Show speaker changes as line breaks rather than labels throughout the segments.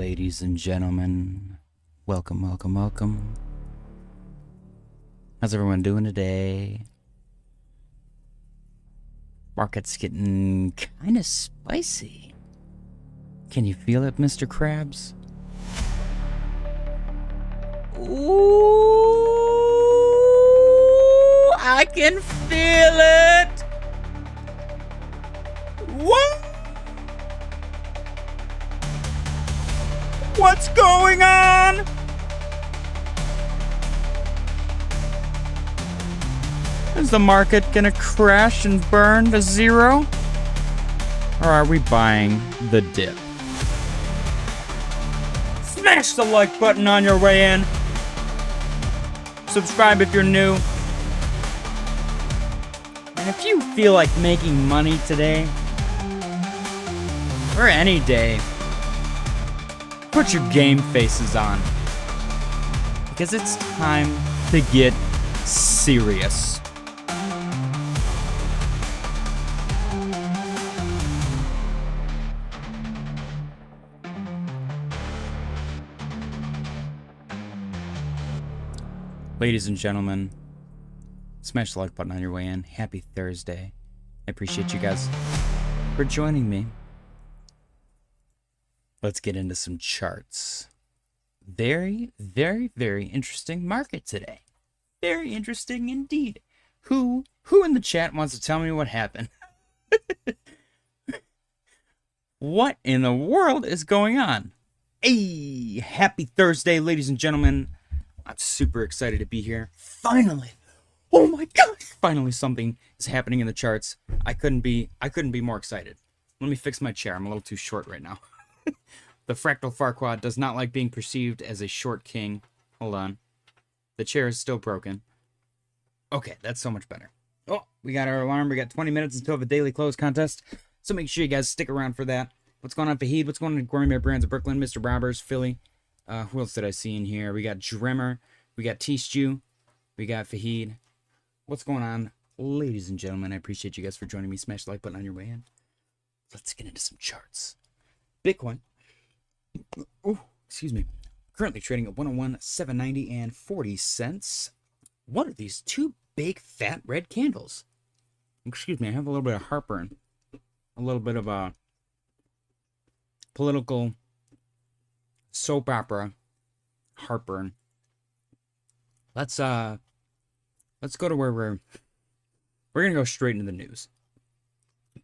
ladies and gentlemen. Welcome, welcome, welcome. How's everyone doing today? Market's getting kind of spicy. Can you feel it, Mr. Krabs? Ooh, I can feel it. What? What's going on? Is the market gonna crash and burn to zero? Or are we buying the dip? Smash the like button on your way in. Subscribe if you're new. And if you feel like making money today, or any day, put your game faces on. Because it's time to get serious. Ladies and gentlemen, smash the like button on your way in. Happy Thursday. I appreciate you guys for joining me. Let's get into some charts. Very, very, very interesting market today. Very interesting indeed. Who in the chat wants to tell me what happened? What in the world is going on? Hey, happy Thursday, ladies and gentlemen. I'm super excited to be here. Finally. Oh my gosh. Finally something is happening in the charts. I couldn't be more excited. Let me fix my chair. I'm a little too short right now. The fractal Farquaad does not like being perceived as a short king. Hold on. The chair is still broken. Okay, that's so much better. Oh, we got our alarm. We got 20 minutes until the daily close contest. So make sure you guys stick around for that. What's going on, Fahid? What's going on in Gourmet Brands of Brooklyn? Mr. Robbers, Philly. Who else did I see in here? We got Dremmer. We got T-Stew. We got Fahid. What's going on, ladies and gentlemen? I appreciate you guys for joining me. Smash the like button on your way in. Let's get into some charts. Bitcoin. Oh, excuse me. Currently trading at 101,790 and 40 cents. What are these two big fat red candles? Excuse me, I have a little bit of heartburn. A little bit of a political soap opera heartburn. Let's go to where we're gonna go straight into the news.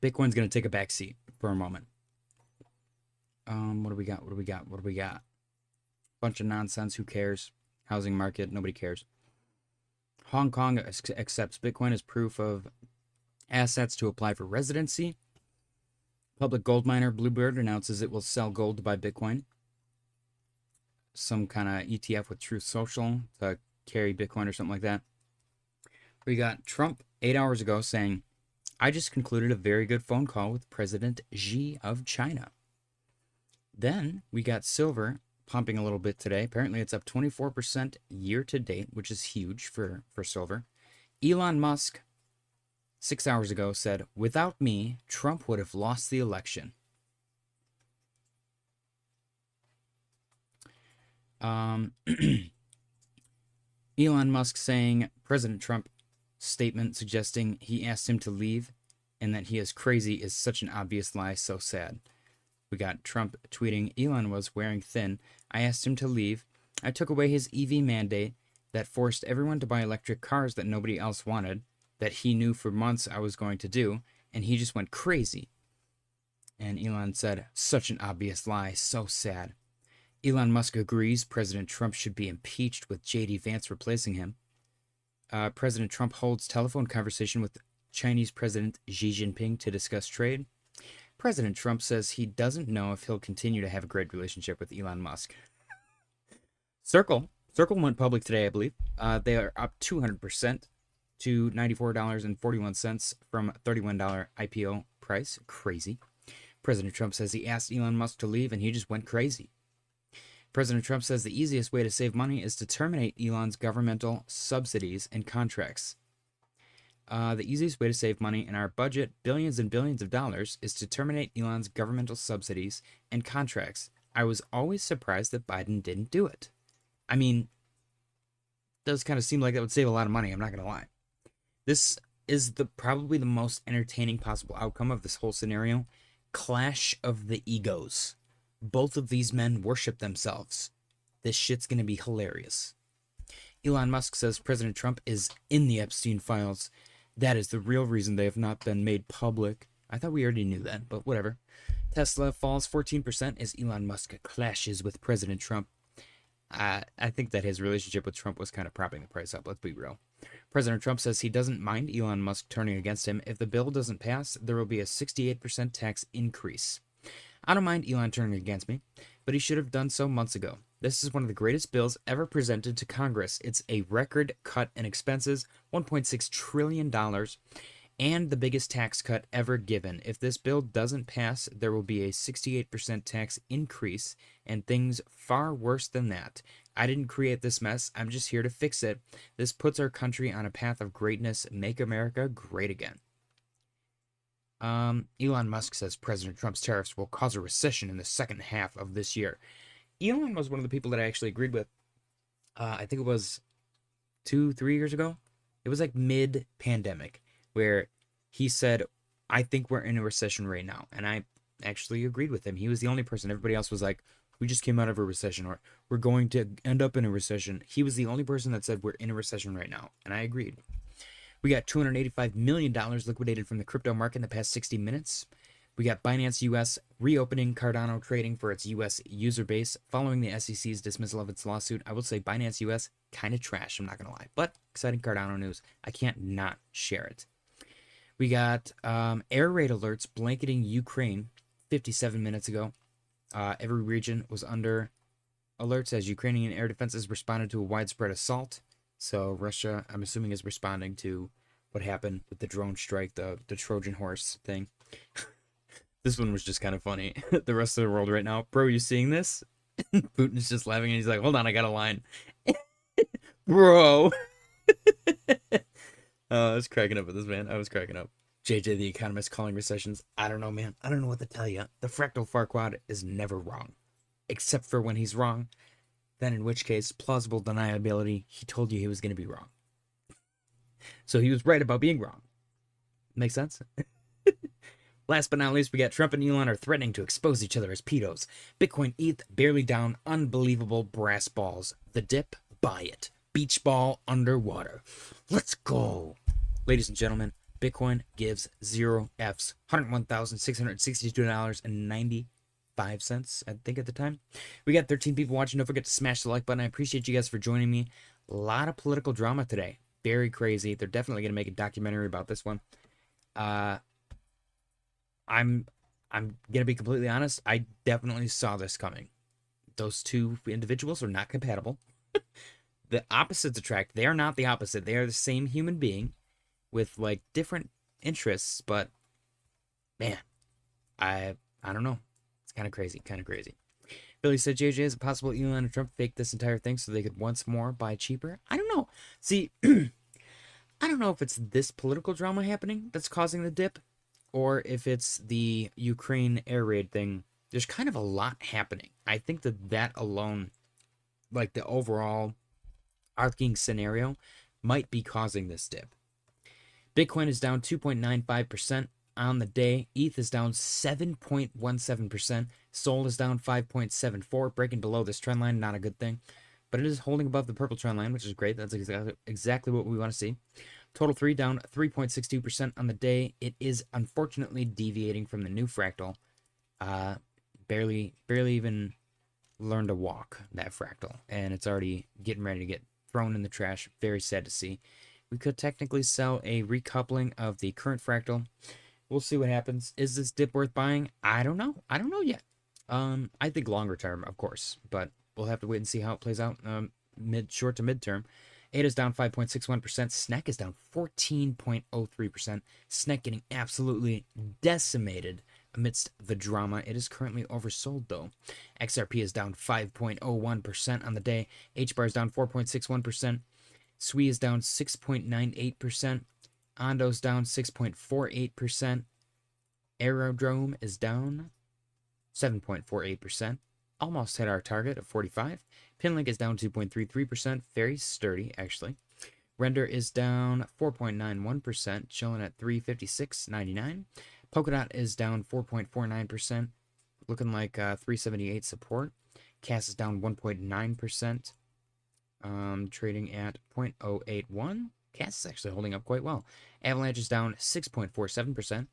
Bitcoin's gonna take a back seat for a moment. What do we got? Bunch of nonsense. Who cares? Housing market. Nobody cares. Hong Kong accepts Bitcoin as proof of assets to apply for residency. Public gold miner Bluebird announces it will sell gold to buy Bitcoin. Some kind of ETF with Truth Social to carry Bitcoin or something like that. We got Trump 8 hours ago saying, "I just concluded a very good phone call with President Xi of China." Then we got silver pumping a little bit today. Apparently it's up 24% year to date, which is huge for silver. Elon Musk 6 hours ago said, "Without me, Trump would have lost the election." Elon Musk saying President Trump statement suggesting he asked him to leave and that he is crazy is such an obvious lie, so sad. We got Trump tweeting, "Elon was wearing thin. I asked him to leave. I took away his EV mandate that forced everyone to buy electric cars that nobody else wanted, that he knew for months I was going to do, and he just went crazy." And Elon said, "Such an obvious lie, so sad." Elon Musk agrees President Trump should be impeached with J.D. Vance replacing him. President Trump holds telephone conversation with Chinese President Xi Jinping to discuss trade. President Trump says he doesn't know if he'll continue to have a great relationship with Elon Musk. Circle went public today, I believe. They are up 200% to $94.41 from $31 IPO price. Crazy. President Trump says he asked Elon Musk to leave and he just went crazy. President Trump says the easiest way to save money is to terminate Elon's governmental subsidies and contracts. The easiest way to save money in our budget, billions and billions of dollars, is to terminate Elon's governmental subsidies and contracts. I was always surprised that Biden didn't do it. I mean, it does kind of seem like that would save a lot of money, I'm not going to lie. This is probably the most entertaining possible outcome of this whole scenario. Clash of the egos. Both of these men worship themselves. This shit's going to be hilarious. Elon Musk says President Trump is in the Epstein files. That is the real reason they have not been made public. I thought we already knew that, but whatever. Tesla falls 14% as Elon Musk clashes with President Trump. I think that his relationship with Trump was kind of propping the price up, let's be real. President Trump says he doesn't mind Elon Musk turning against him. If the bill doesn't pass, there will be a 68% tax increase. I don't mind Elon turning against me, but he should have done so months ago. This is one of the greatest bills ever presented to Congress. It's a record cut in expenses, $1.6 trillion, and the biggest tax cut ever given. If this bill doesn't pass, there will be a 68% tax increase, and things far worse than that. I didn't create this mess. I'm just here to fix it. This puts our country on a path of greatness. Make America great again. Elon Musk says President Trump's tariffs will cause a recession in the second half of this year. Elon was one of the people that I actually agreed with. I think it was 2-3 years ago. It was like mid-pandemic, where he said, I think we're in a recession right now. And I actually agreed with him. He was the only person. Everybody else was like, we just came out of a recession, or we're going to end up in a recession. He was the only person that said we're in a recession right now. And I agreed. We got $285 million liquidated from the crypto market in the past 60 minutes. We got Binance US reopening Cardano trading for its US user base following the SEC's dismissal of its lawsuit. I will say Binance US, kind of trash, I'm not going to lie. But exciting Cardano news. I can't not share it. We got air raid alerts blanketing Ukraine 57 minutes ago. Every region was under alerts as Ukrainian air defenses responded to a widespread assault. So Russia, I'm assuming, is responding to what happened with the drone strike, the Trojan horse thing. This one was just kind of funny. The rest of the world right now. Bro, you seeing this? Putin's just laughing and he's like, hold on, I got a line. Bro. I was cracking up with this, man. I was cracking up. JJ the Economist calling recessions. I don't know, man. I don't know what to tell you. The fractal Farquaad is never wrong. Except for when he's wrong. Then in which case, plausible deniability, he told you he was going to be wrong. So he was right about being wrong. Make sense? Last but not least, we got Trump and Elon are threatening to expose each other as pedos. Bitcoin ETH barely down, unbelievable brass balls. The dip, buy it. Beach ball underwater. Let's go. Ladies and gentlemen, Bitcoin gives 0 Fs. $101,662.95, I think at the time. We got 13 people watching. Don't forget to smash the like button. I appreciate you guys for joining me. A lot of political drama today. Very crazy. They're definitely going to make a documentary about this one. I'm gonna be completely honest. I definitely saw this coming. Those two individuals are not compatible. The opposites attract. They are not the opposite. They are the same human being with like different interests. But man, I don't know. It's kind of crazy. Kind of crazy. Billy said, JJ, is it possible Elon and Trump faked this entire thing so they could once more buy cheaper? I don't know. See, I don't know if it's this political drama happening that's causing the dip, or if it's the Ukraine air raid thing. There's kind of a lot happening. I think that alone, like the overall arcing scenario, might be causing this dip. Bitcoin is down 2.95% on the day. ETH is down 7.17%. Sol is down 5.74%, breaking below this trend line. Not a good thing. But it is holding above the purple trend line, which is great. That's exactly what we want to see. Total 3 down 3.62% on the day. It is unfortunately deviating from the new fractal. Barely even learned to walk, that fractal. And it's already getting ready to get thrown in the trash. Very sad to see. We could technically sell a recoupling of the current fractal. We'll see what happens. Is this dip worth buying? I don't know. I don't know yet. I think longer term, of course. But we'll have to wait and see how it plays out short to mid-term. ADA is down 5.61%. SNEK is down 14.03%. SNEK getting absolutely decimated amidst the drama. It is currently oversold, though. XRP is down 5.01% on the day. HBAR is down 4.61%. SWI is down 6.98%. Ondo is down 6.48%. Aerodrome is down 7.48%. almost hit our target of 45. Pinlink is down 2.33%, very sturdy actually. Render is down 4.91%, chilling at 356.99. Polkadot is down 4.49%, looking like 378 support. CAS is down 1.9%, trading at 0.081. CAS is actually holding up quite well. Avalanche is down 6.47%.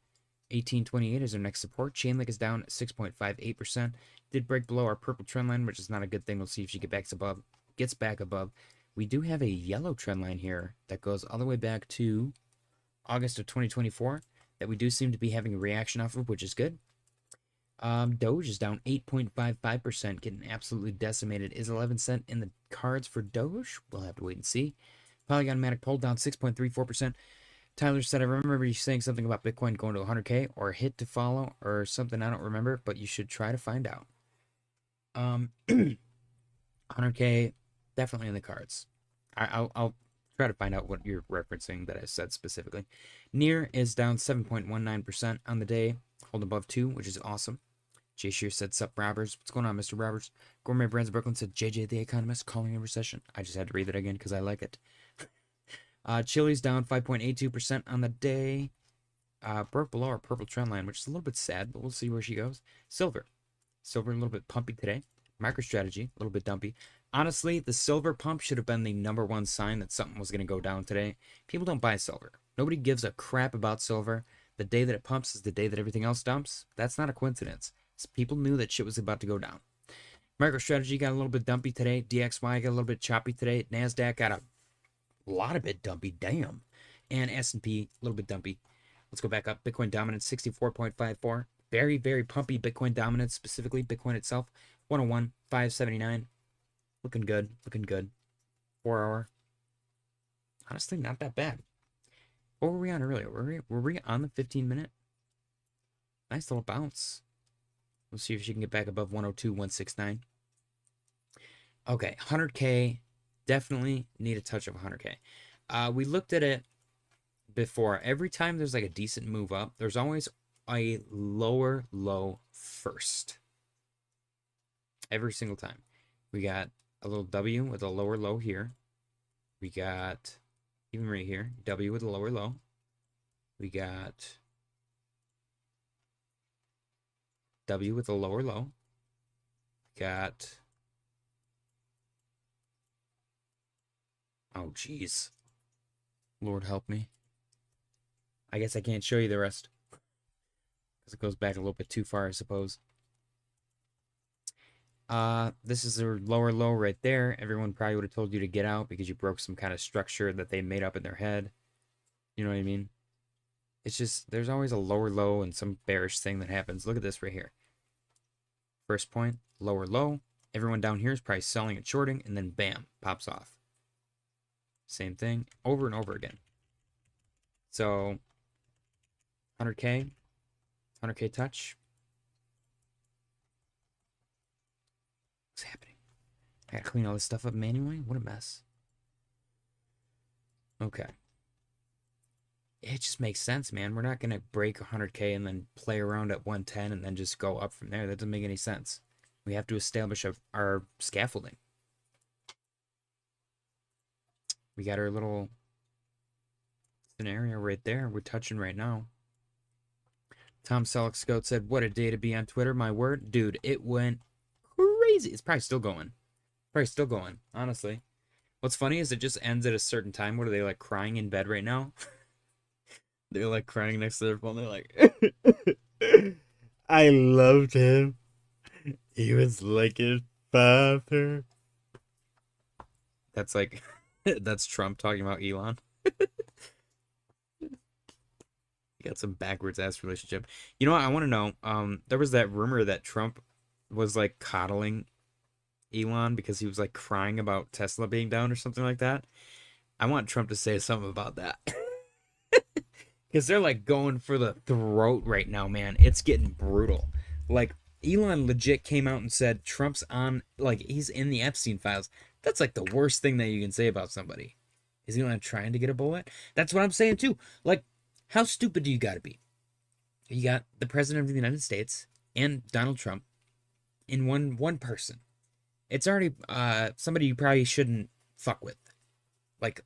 1828 is our next support. Chainlink is down 6.58%. Did break below our purple trend line, which is not a good thing. We'll see if she gets back above. We do have a yellow trend line here that goes all the way back to August of 2024 that we do seem to be having a reaction off of, which is good. Doge is down 8.55%, getting absolutely decimated. Is 11 cent in the cards for Doge? We'll have to wait and see. Polygon Matic Pole down 6.34%. Tyler said, I remember you saying something about Bitcoin going to 100K or a hit to follow or something. I don't remember, but you should try to find out. 100K, definitely in the cards. I'll try to find out what you're referencing that I said specifically. Near is down 7.19% on the day, hold above 2, which is awesome. Jay Shear said, sup, Roberts. What's going on, Mr. Roberts? Gourmet Brands of Brooklyn said, JJ the Economist calling a recession. I just had to read that again because I like it. Chili's down 5.82% on the day. Broke below our purple trend line, which is a little bit sad, but we'll see where she goes. Silver a little bit pumpy today. MicroStrategy, a little bit dumpy. Honestly, the silver pump should have been the #1 sign that something was going to go down today. People don't buy silver. Nobody gives a crap about silver. The day that it pumps is the day that everything else dumps. That's not a coincidence. People knew that shit was about to go down. MicroStrategy got a little bit dumpy today. DXY got a little bit choppy today. NASDAQ got a lot of bit dumpy. Damn. And S&P, a little bit dumpy. Let's go back up. Bitcoin dominance, 64.54. Very, very pumpy Bitcoin dominance, specifically Bitcoin itself. 101, 579. Looking good. Looking good. 4 hour. Honestly, not that bad. What were we on earlier? Were we on the 15-minute? Nice little bounce. We'll see if she can get back above 102, 169. Okay, 100K. Definitely need a touch of 100K. We looked at it before. Every time there's like a decent move up, there's always a lower low first. Every single time. We got a little W with a lower low here. We got, even right here, W with a lower low. We got W with a lower low. Got, oh geez, Lord help me. I guess I can't show you the rest because it goes back a little bit too far, I suppose. This is a lower low right there. Everyone probably would have told you to get out because you broke some kind of structure that they made up in their head. You know what I mean? It's just, there's always a lower low and some bearish thing that happens. Look at this right here. First point, lower low. Everyone down here is probably selling and shorting, and then bam, pops off. Same thing over and over again. So 100K touch. What's happening? I gotta clean all this stuff up manually? What a mess. Okay. It just makes sense, man. We're not gonna break 100K and then play around at 110 and then just go up from there. That doesn't make any sense. We have to establish our scaffolding. We got our little scenario right there. We're touching right now. Tom Selleck Scout said, what a day to be on Twitter. My word. Dude, it went crazy. It's probably still going. Honestly. What's funny is it just ends at a certain time. What are they, like, crying in bed right now? They're, like, crying next to their phone. They're like, I loved him. He was like his father. That's like, that's Trump talking about Elon. He got some backwards ass relationship. You know what? I want to know. There was that rumor that Trump was like coddling Elon because he was like crying about Tesla being down or something like that. I want Trump to say something about that. Because they're like going for the throat right now, man. It's getting brutal. Like, Elon legit came out and said Trump's on, like, he's in the Epstein files. That's like the worst thing that you can say about somebody. Is Elon trying to get a bullet? That's what I'm saying too. Like, how stupid do you gotta be? You got the president of the United States and Donald Trump in one person. It's already somebody you probably shouldn't fuck with. Like,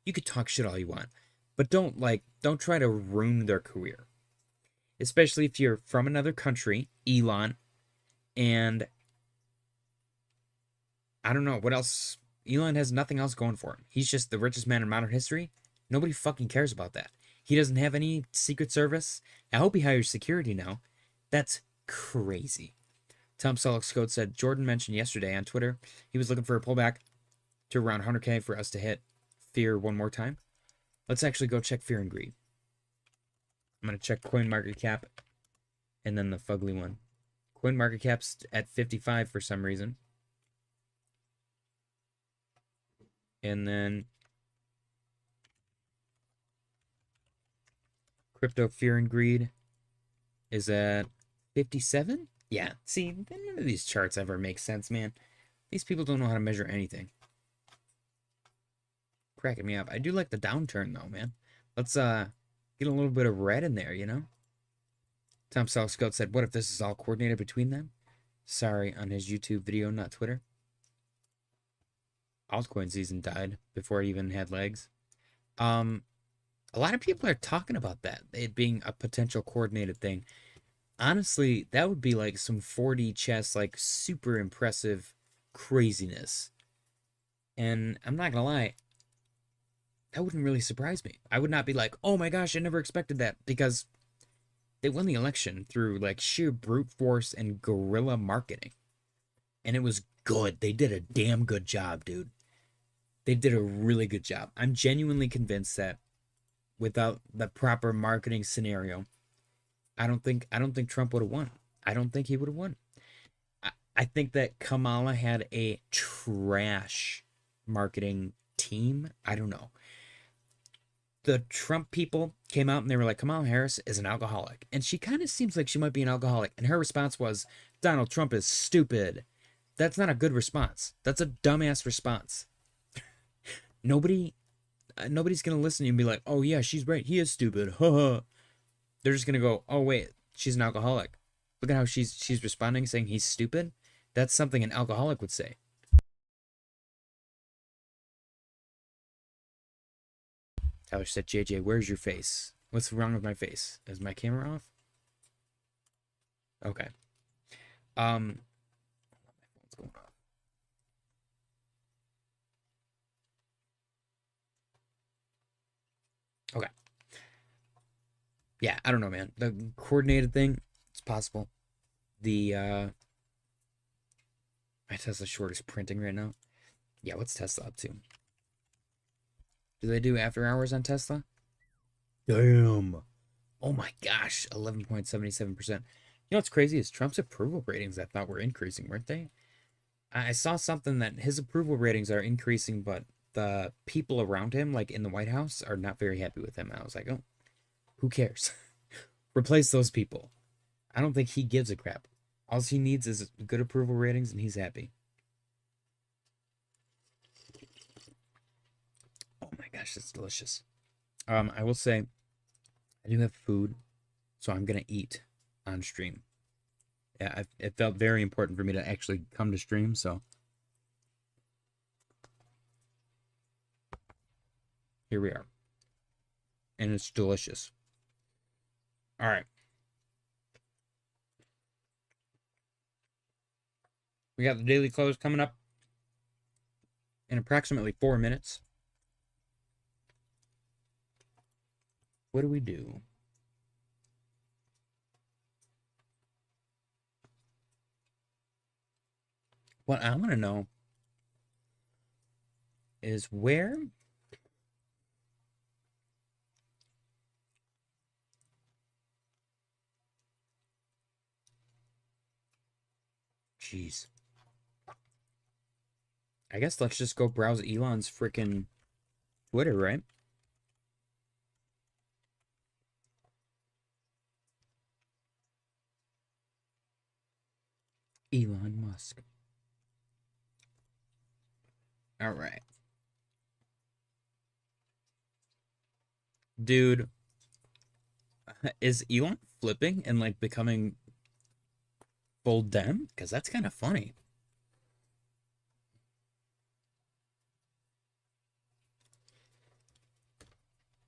you could talk shit all you want, but don't try to ruin their career. Especially if you're from another country, Elon, and I don't know what else. Elon has nothing else going for him. He's just the richest man in modern history. Nobody fucking cares about that. He doesn't have any Secret Service. I hope he hires security now. That's crazy. Tom Selleck said, Jordan mentioned yesterday on Twitter he was looking for a pullback to around 100K for us to hit fear one more time. Let's actually go check fear and greed. I'm going to check CoinMarketCap and then the fugly one. CoinMarketCap's at 55 for some reason. And then Crypto Fear and Greed is at 57? Yeah, see, none of these charts ever make sense, man. These people don't know how to measure anything. Cracking me up. I do like the downturn, though, man. Let's get a little bit of red in there, you know? Tom Selleck said, what if this is all coordinated between them? Sorry, on his YouTube video, not Twitter. Altcoin season died before it even had legs. A lot of people are talking about that, it being a potential coordinated thing. Honestly, that would be like some 4D chess, like super impressive craziness. And I'm not gonna lie, that wouldn't really surprise me. I would not be like, oh my gosh, I never expected that, because they won the election through like sheer brute force and guerrilla marketing. And it was good. They did a damn good job, dude. They did a really good job. I'm genuinely convinced that without the proper marketing scenario, I don't think Trump would have won. I don't think he would have won. I think that Kamala had a trash marketing team. I don't know. The Trump people came out and they were like, Kamala Harris is an alcoholic. And she kind of seems like she might be an alcoholic. And her response was, Donald Trump is stupid. That's not a good response. That's a dumbass response. Nobody's going to listen to you and be like, oh yeah, she's right. He is stupid. They're just going to go, oh wait, she's an alcoholic. Look at how she's responding, saying he's stupid. That's something an alcoholic would say. Tyler said, JJ, where's your face? What's wrong with my face? Is my camera off? Okay. What's going on? Okay. Yeah, I don't know, man. The coordinated thing, it's possible. My Tesla short is printing right now. Yeah, what's Tesla up to? Do they do after hours on Tesla? Damn. Oh my gosh, 11.77%. You know what's crazy is Trump's approval ratings I thought were increasing, weren't they? I saw something that his approval ratings are increasing, but the people around him, like in the White House, are not very happy with him. And I was like, oh, who cares? Replace those people. I don't think he gives a crap. All he needs is good approval ratings, and he's happy. Oh my gosh, that's delicious. I will say, I do have food, so I'm gonna eat on stream. Yeah, it felt very important for me to actually come to stream, so here we are. And it's delicious. All right. We got the daily close coming up in approximately 4 minutes. What do we do? What I want to know is where jeez. I guess let's just go browse Elon's freaking Twitter, right? Elon Musk. All right. Dude, is Elon flipping and like becoming full dem? Because that's kind of funny.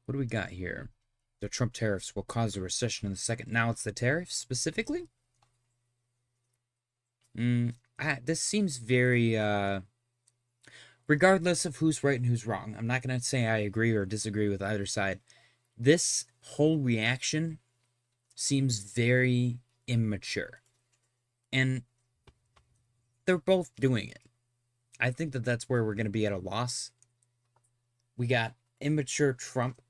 What do we got here? The Trump tariffs will cause a recession in the second. Now it's the tariffs specifically? This seems very, regardless of who's right and who's wrong, I'm not going to say I agree or disagree with either side. This whole reaction seems very immature. And they're both doing it. I think that that's where we're going to be at a loss. We got immature Trump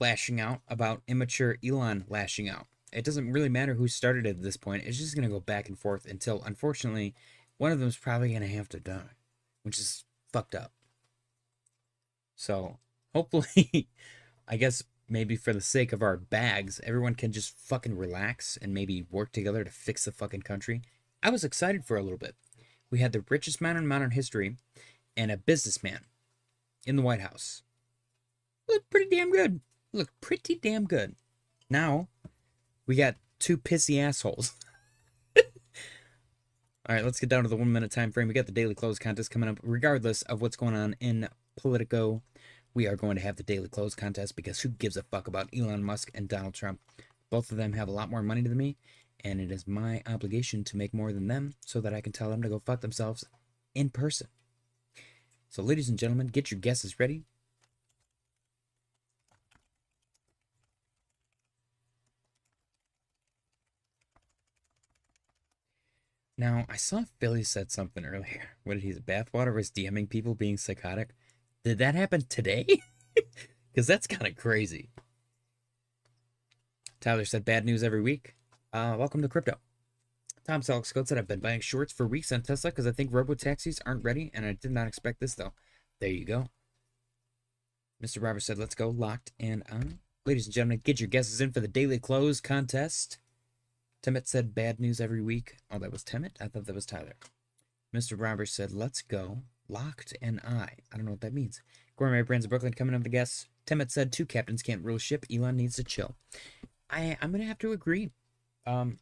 lashing out about immature Elon lashing out. It doesn't really matter who started it at this point. It's just going to go back and forth until, unfortunately, one of them's probably going to have to die, which is fucked up. So, hopefully, I guess maybe for the sake of our bags, everyone can just fucking relax and maybe work together to fix the fucking country. I was excited for a little bit. We had the richest man in modern history and a businessman in the White House. Looked pretty damn good. Looked pretty damn good. Now, we got two pissy assholes. All right, let's get down to the 1 minute time frame. We got the daily close contest coming up. Regardless of what's going on in Politico, we are going to have the daily close contest because who gives a fuck about Elon Musk and Donald Trump? Both of them have a lot more money than me, and it is my obligation to make more than them so that I can tell them to go fuck themselves in person. So, ladies and gentlemen, get your guesses ready. Now, I saw Philly said something earlier. What did he say? Bathwater was DMing people being psychotic. Did that happen today? Because that's kind of crazy. Tyler said, bad news every week. Welcome to crypto. Tom Selleck said, I've been buying shorts for weeks on Tesla because I think robo-taxis aren't ready, and I did not expect this, though. There you go. Mr. Roberts said, let's go. Locked and on. Ladies and gentlemen, get your guesses in for the daily close contest. Timmet said, bad news every week. Oh, that was Timmet? I thought that was Tyler. Mr. Roberts said, let's go. Locked and I don't know what that means. Gourmet Brands of Brooklyn coming up the guests. Timmet said, two captains can't rule ship. Elon needs to chill. I'm going to have to agree. Elon's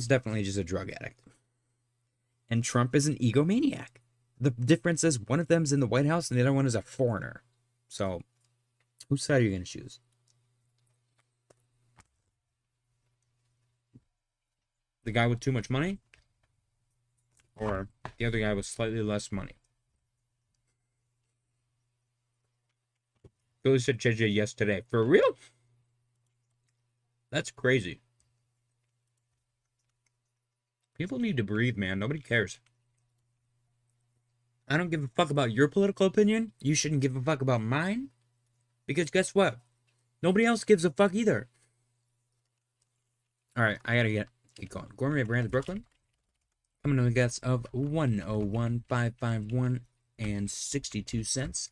definitely just a drug addict. And Trump is an egomaniac. The difference is one of them's in the White House and the other one is a foreigner. So, whose side are you going to choose? The guy with too much money? Or the other guy with slightly less money? Billy said JJ yesterday. For real? That's crazy. People need to breathe, man. Nobody cares. I don't give a fuck about your political opinion. You shouldn't give a fuck about mine. Because guess what? Nobody else gives a fuck either. Alright, I gotta keep going. Gourmet Brand of Brooklyn. Coming to the guess of 101,551 and 62 cents.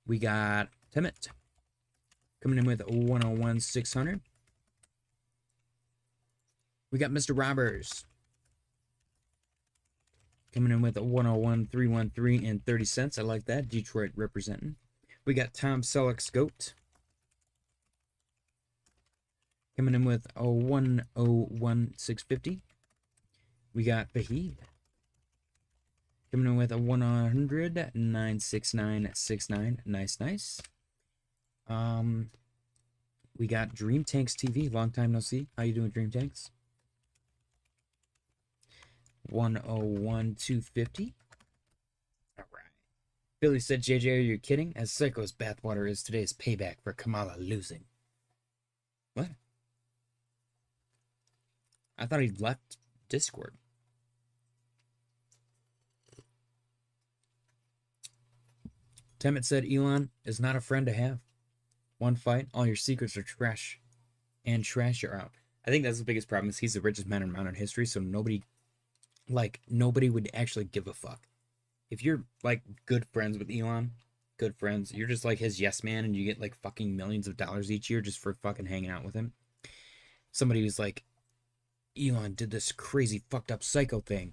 We got Timmet coming in with 101,600. We got Mr. Roberts coming in with 101,313 and 30 cents. I like that. Detroit representing. We got Tom Selleck's Goat coming in with 101,650. We got Fahid coming in with a 100,969.69. Nice, nice. We got Dream Tanks TV. Long time no see. How you doing, Dream Tanks? 101,250. All right. Billy said, JJ, are you kidding? As psycho as bathwater is, today's payback for Kamala losing. What? I thought he'd left Discord. Temmet said Elon is not a friend to have. One fight, all your secrets are trash. And trash are out. I think that's the biggest problem is he's the richest man in modern history, so nobody would actually give a fuck. If you're like good friends with Elon, good friends, you're just like his yes man and you get like fucking millions of dollars each year just for fucking hanging out with him. Somebody who's like, Elon did this crazy fucked up psycho thing.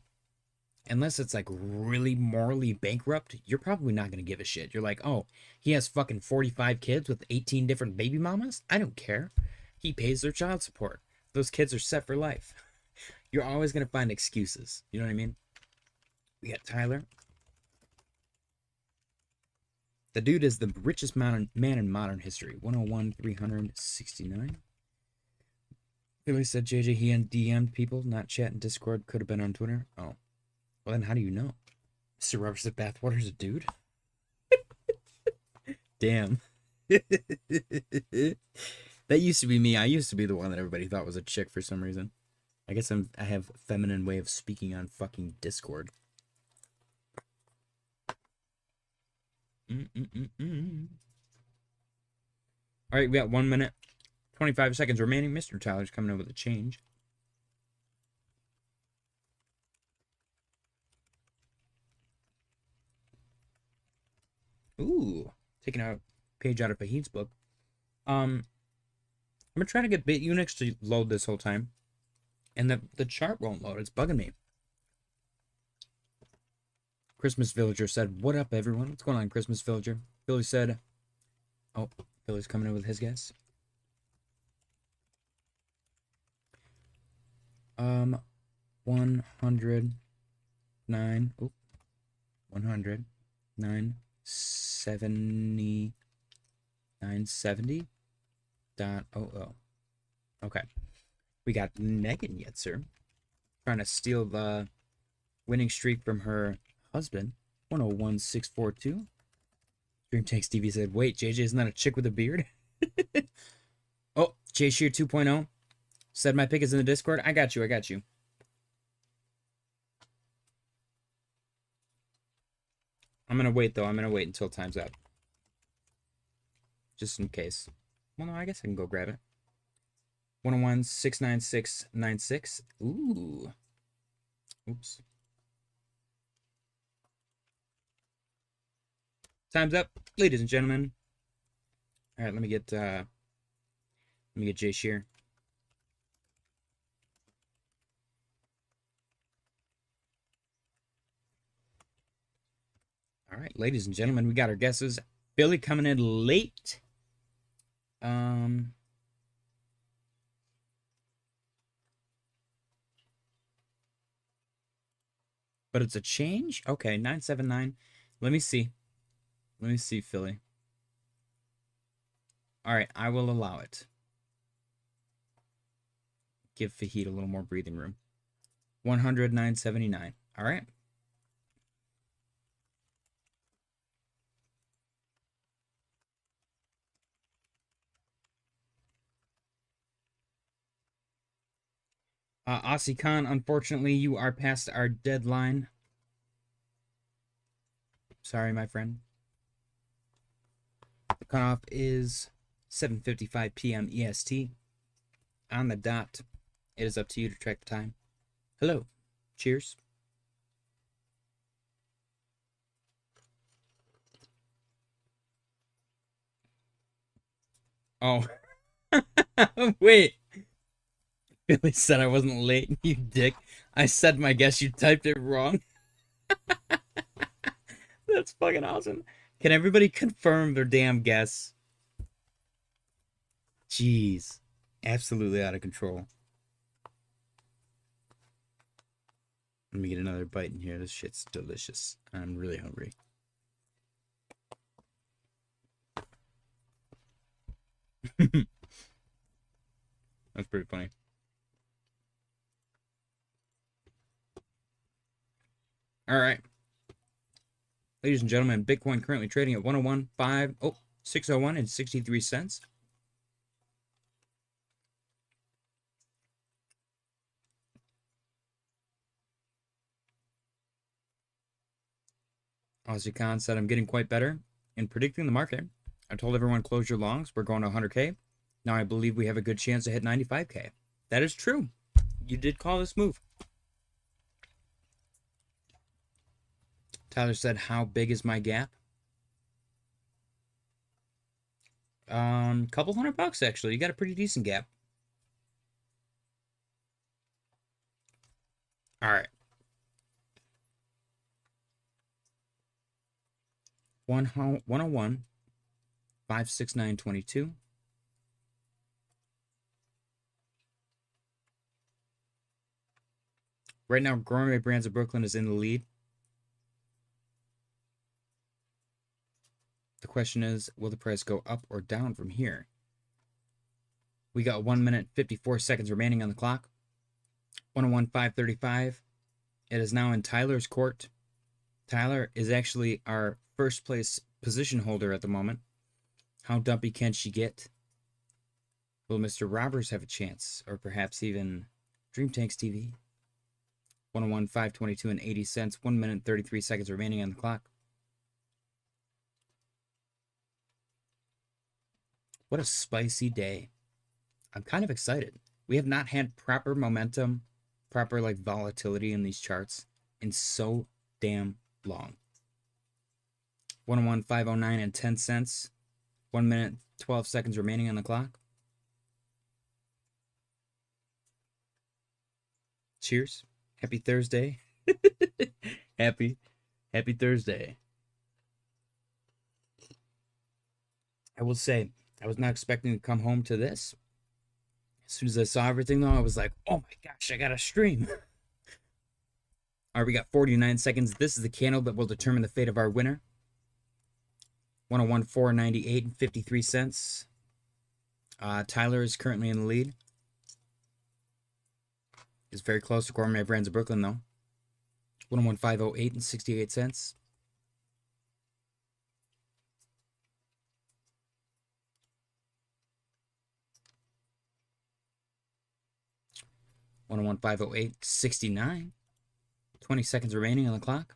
Unless it's like really morally bankrupt, you're probably not going to give a shit. You're like, oh, he has fucking 45 kids with 18 different baby mamas? I don't care. He pays their child support. Those kids are set for life. You're always going to find excuses. You know what I mean? We got Tyler. The dude is the richest man in modern history. 101, 369. Billy said JJ, he DM'd people, not chat and Discord. Could have been on Twitter. Oh. Well, then how do you know? Mr. Roberts said Bathwater's a dude? Damn. That used to be me. I used to be the one that everybody thought was a chick for some reason. I guess I have a feminine way of speaking on fucking Discord. Alright, we got 1 minute, 25 seconds remaining. Mr. Tyler's coming in with a change. Ooh, taking a page out of Fahid's book. I'm gonna try to get Bitunix to load this whole time, and the chart won't load. It's bugging me. Christmas Villager said, "What up, everyone? What's going on, Christmas Villager?" Billy said, "Oh, Billy's coming in with his guess." 109. Oh, 100, 970, 970.00. Okay, we got Megan yet, sir, trying to steal the winning streak from her husband. 101642. Dream Tanks TV said, "Wait, JJ isn't that a chick with a beard?" Oh, J Shear 2.0 said my pick is in the Discord. I got you. I'm gonna wait though. I'm gonna wait until time's up, just in case. Well, no, I guess I can go grab it. 101-69696. Ooh. Oops. Time's up, ladies and gentlemen. All right, let me get J Shear. All right, ladies and gentlemen, we got our guesses. Billy coming in late. But it's a change? Okay, 979. Let me see. Let me see, Philly. All right, I will allow it. Give Fahid a little more breathing room. 100, 979. All right. Aussie Khan, unfortunately, you are past our deadline. Sorry, my friend. The cutoff is 7:55 p.m. EST. On the dot. It is up to you to track the time. Hello. Cheers. Oh. Wait. Billy said I wasn't late, you dick. I said my guess, you typed it wrong. That's fucking awesome. Can everybody confirm their damn guess? Jeez. Absolutely out of control. Let me get another bite in here. This shit's delicious. I'm really hungry. That's pretty funny. All right. Ladies and gentlemen, Bitcoin currently trading at 601 and 63 cents. Aussie Khan said, I'm getting quite better in predicting the market. I told everyone close your longs. We're going to 100K. Now I believe we have a good chance to hit 95K. That is true. You did call this move. Tyler said, how big is my gap? Couple $100 actually. You got a pretty decent gap. All right. 101 56922. Right now, Gourmet Brands of Brooklyn is in the lead. The question is, will the price go up or down from here? We got 1 minute 54 seconds remaining on the clock. 101.535. It is now in Tyler's court. Tyler is actually our first place position holder at the moment. How dumpy can she get? Will Mr. Robbers have a chance? Or perhaps even Dream Tanks TV? 101.522 and 80 cents. 1 minute 33 seconds remaining on the clock. What a spicy day. I'm kind of excited. We have not had proper momentum, proper like volatility in these charts in so damn long. 101.509 and 10 cents. 1 minute 12 seconds remaining on the clock. Cheers. Happy Thursday. Happy Thursday. I will say, I was not expecting to come home to this. As soon as I saw everything, though, I was like, oh my gosh, I got to stream. All right, we got 49 seconds. This is the candle that will determine the fate of our winner. 101.498 and 53 cents. Tyler is currently in the lead. Is very close to Gourmet Brands of Brooklyn, though. 101.508 and 68 cents. $101.508.69. 20 seconds remaining on the clock.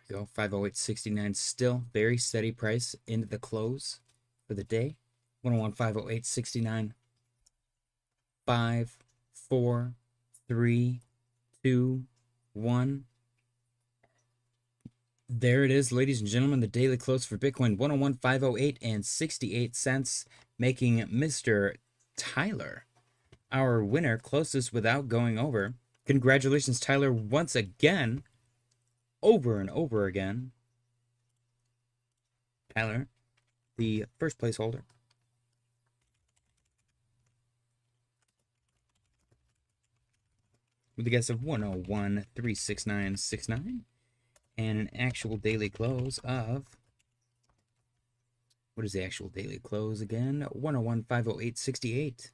Here we go. 508.69 still very steady price into the close for the day. 101.508.69. 5, 4, 3, 2, 1. There it is, ladies and gentlemen, the daily close for Bitcoin, 101.508 and 68 cents, making Mr. Tyler our winner, closest without going over. Congratulations, Tyler, once again, over and over again. Tyler, the first place holder. With a guess of 101.36969 and an actual daily close of, what is the actual daily close again? 101.508.68.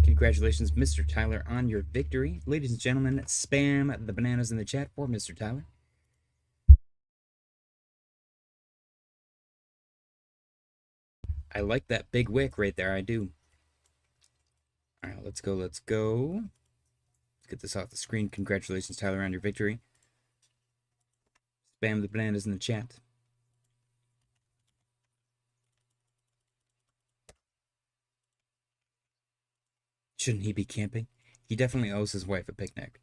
Congratulations, Mr. Tyler, on your victory. Ladies and gentlemen, spam the bananas in the chat for Mr. Tyler. I like that big wick right there, I do. All right, let's go. Let's get this off the screen. Congratulations, Tyler, on your victory. Spam the bananas in the chat. Shouldn't he be camping? He definitely owes his wife a picnic.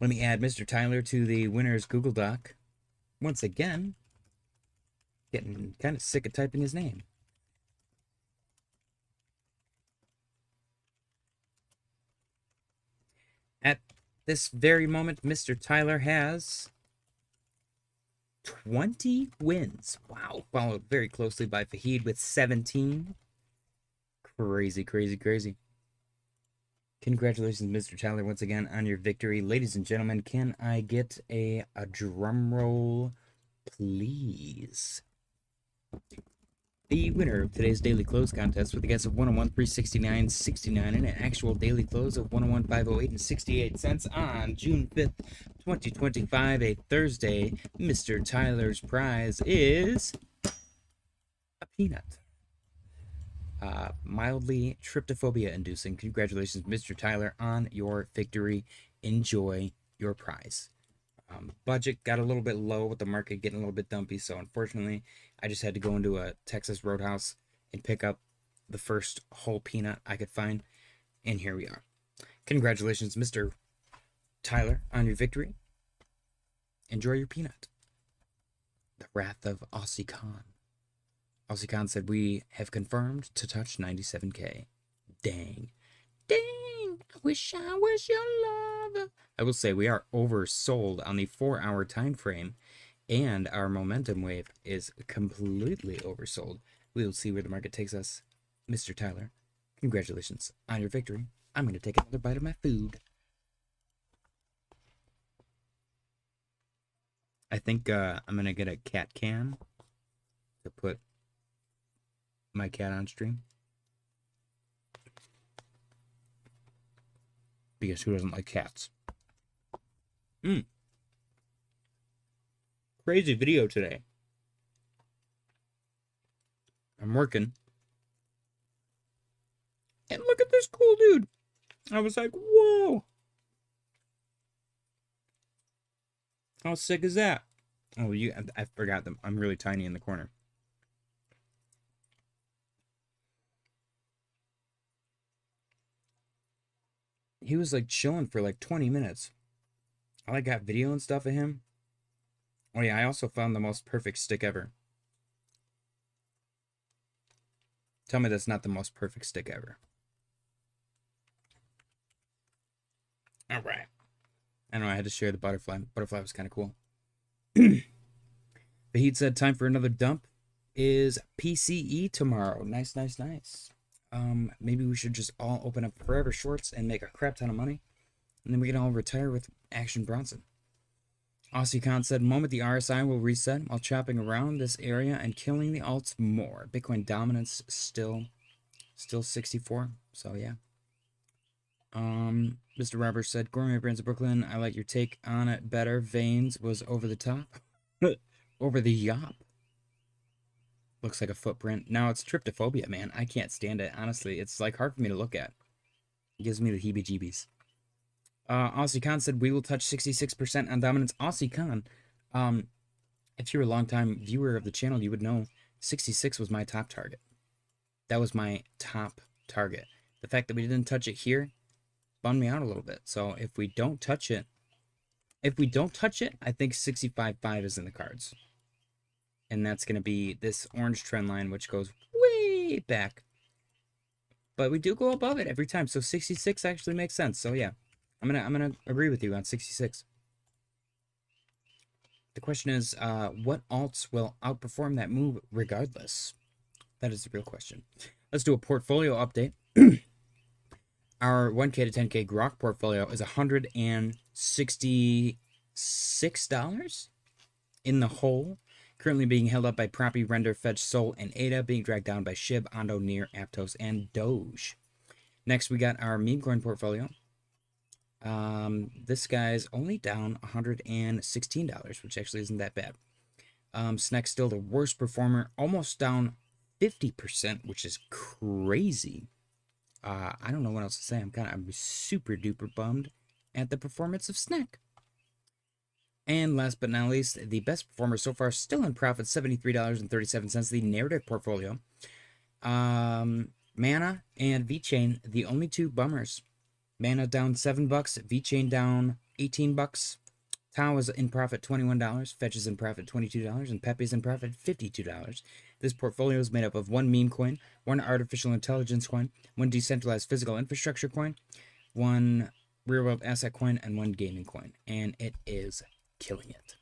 Let me add Mr. Tyler to the winner's Google Doc. Once again, getting kind of sick of typing his name. At this very moment, Mr. Tyler has 20 wins. Wow. Followed very closely by Fahid with 17. Crazy, crazy, crazy. Congratulations, Mr. Tyler, once again on your victory. Ladies and gentlemen, can I get a drum roll, please? The winner of today's daily close contest with a guess of 101.369.69 and an actual daily close of 101.508 and 68 cents on June 5th, 2025, a Thursday. Mr. Tyler's prize is a peanut. Mildly tryptophobia inducing. Congratulations, Mr. Tyler, on your victory. Enjoy your prize. Budget got a little bit low with the market getting a little bit dumpy, so unfortunately I just had to go into a Texas Roadhouse and pick up the first whole peanut I could find, and here we are. Congratulations, Mr. Tyler, on your victory. Enjoy your peanut. The Wrath of Aussie Khan. Aussie Khan said, we have confirmed to touch 97K. Dang. Dang. I wish I was your lover. I will say we are oversold on the 4-hour time frame, and our momentum wave is completely oversold. We will see where the market takes us Mr. Tyler, congratulations on your victory. I'm going to take another bite of my food. I think I'm going to get a cat cam to put my cat on stream. Because who doesn't like cats? Crazy video today. I'm working. And look at this cool dude. I was like, whoa. How sick is that? Oh, I forgot them. I'm really tiny in the corner. He was like chilling for like 20 minutes. I like got video and stuff of him. Oh yeah, I also found the most perfect stick ever. Tell me that's not the most perfect stick ever. All right. I know I had to share the butterfly. Butterfly was kind of cool. Vahid said time for another dump is PCE tomorrow. Nice, nice, nice. Maybe we should just all open up forever shorts and make a crap ton of money. And then we can all retire with Action Bronson. Aussie Khan said, moment the RSI will reset while chopping around this area and killing the alts more. Bitcoin dominance still 64. So yeah. Mr. Roberts said, Gourmet Brands of Brooklyn, I like your take on it better. Veins was over the top. Over the yop. Looks like a footprint. Now it's tryptophobia, man. I can't stand it. Honestly, it's like hard for me to look at. It gives me the heebie-jeebies. Aussie Khan said, we will touch 66% on dominance. Aussie Khan, if you're a long-time viewer of the channel, you would know 66 was my top target. That was my top target. The fact that we didn't touch it here bummed me out a little bit. So if we don't touch it, I think 65.5 is in the cards. And that's going to be this orange trend line, which goes way back. But we do go above it every time. So 66 actually makes sense. So yeah, I'm gonna agree with you on 66. The question is, what alts will outperform that move regardless? That is the real question. Let's do a portfolio update. Our 1K to 10K Grok portfolio is $166 in the hole. Currently being held up by Proppy, Render, Fetch, Sol, and ADA, being dragged down by Shib, Ondo, Near, Aptos, and Doge. Next, we got our Memecoin portfolio. This guy's only down $116, which actually isn't that bad. SNEK still the worst performer, almost down 50%, which is crazy. I don't know what else to say. I'm super duper bummed at the performance of SNEK. And last but not least, the best performer so far, still in profit, $73.37, the narrative portfolio. Mana and VeChain, the only two bummers. Mana down $7, VeChain down $18. Tau is in profit $21, Fetch is in profit $22, and Pepe is in profit $52. This portfolio is made up of one meme coin, one artificial intelligence coin, one decentralized physical infrastructure coin, one real-world asset coin, and one gaming coin. And it is killing it.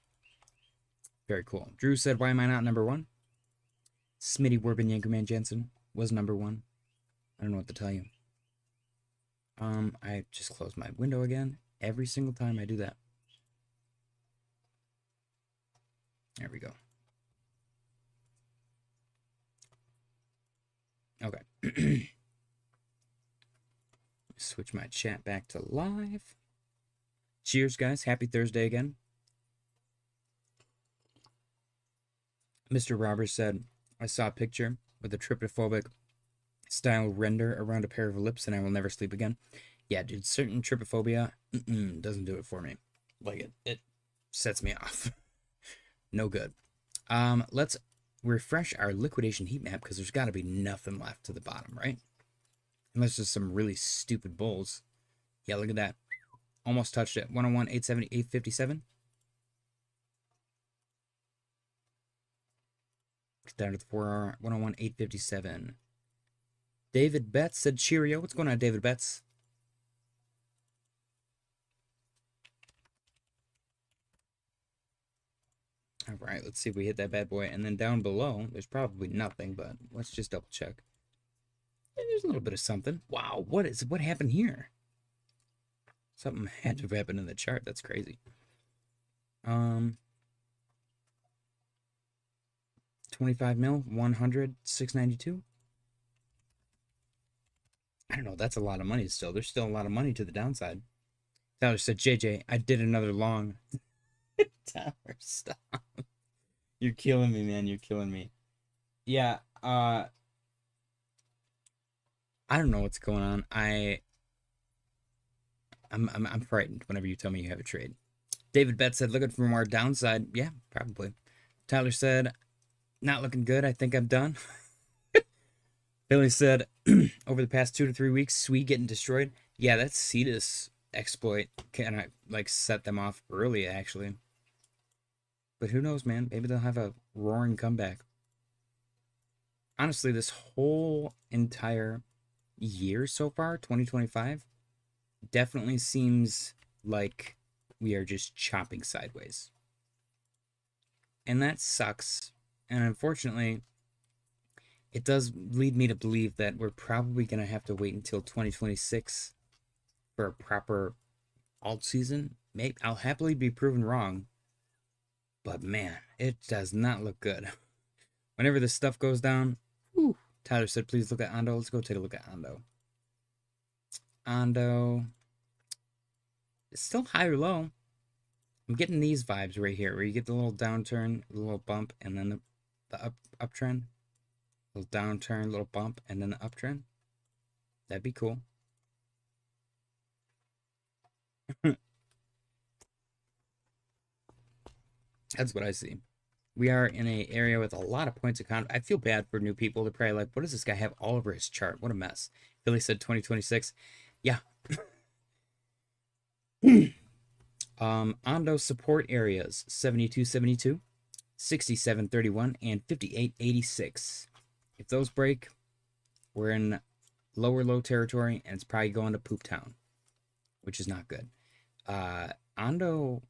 Very cool. Drew said, why am I not number one? Smitty Werbin Yankerman Jensen was number one. I don't know what to tell you. I just closed my window again every single time I do that. There we go. Okay. Switch my chat back to live. Cheers, guys. Happy Thursday again. Mr. Roberts said, I saw a picture with a tryptophobic style render around a pair of lips and I will never sleep again. Yeah, dude, certain trypophobia doesn't do it for me. Like, it sets me off. No good. Let's refresh our liquidation heat map because there's got to be nothing left to the bottom, right? Unless there's some really stupid bulls. Yeah, look at that. Almost touched it. 101, 870, 857. Down to the 4-hour. 101, 857. David Betts said cheerio. What's going on, David Betts? All right, let's see if we hit that bad boy. And then down below, there's probably nothing, but let's just double check. There's a little bit of something. Wow, what happened here? Something had to have happened in the chart. That's crazy. 25 mil, 100, 692. I don't know. That's a lot of money still. There's still a lot of money to the downside. Tyler said, JJ, I did another long. Tyler, stop. You're killing me, man. You're killing me. Yeah, I don't know what's going on. I'm frightened whenever you tell me you have a trade. David Betts said, looking for more downside. Yeah, probably. Tyler said, not looking good. I think I'm done. Billy said, over the past 2 to 3 weeks, Swede getting destroyed. Yeah, that Cetus exploit kind of like set them off early, actually. But who knows, man? Maybe they'll have a roaring comeback. Honestly, this whole entire year so far, 2025, definitely seems like we are just chopping sideways. And that sucks. And unfortunately, it does lead me to believe that we're probably going to have to wait until 2026 for a proper alt season. Maybe I'll happily be proven wrong. But man, it does not look good. Whenever this stuff goes down, whew, Tyler said, please look at Ondo. Let's go take a look at Ondo. Ondo is still high or low. I'm getting these vibes right here, where you get the little downturn, the little bump, and then the uptrend. Little downturn, little bump, and then the uptrend. That'd be cool. That's what I see. We are in an area with a lot of points of contact. I feel bad for new people. They're probably like, what does this guy have all over his chart? What a mess. Billy said 2026. Yeah. Ondo support areas 72.72, 67.31, and 58.86. If those break, we're in lower low territory, and it's probably going to poop town, which is not good. Ondo,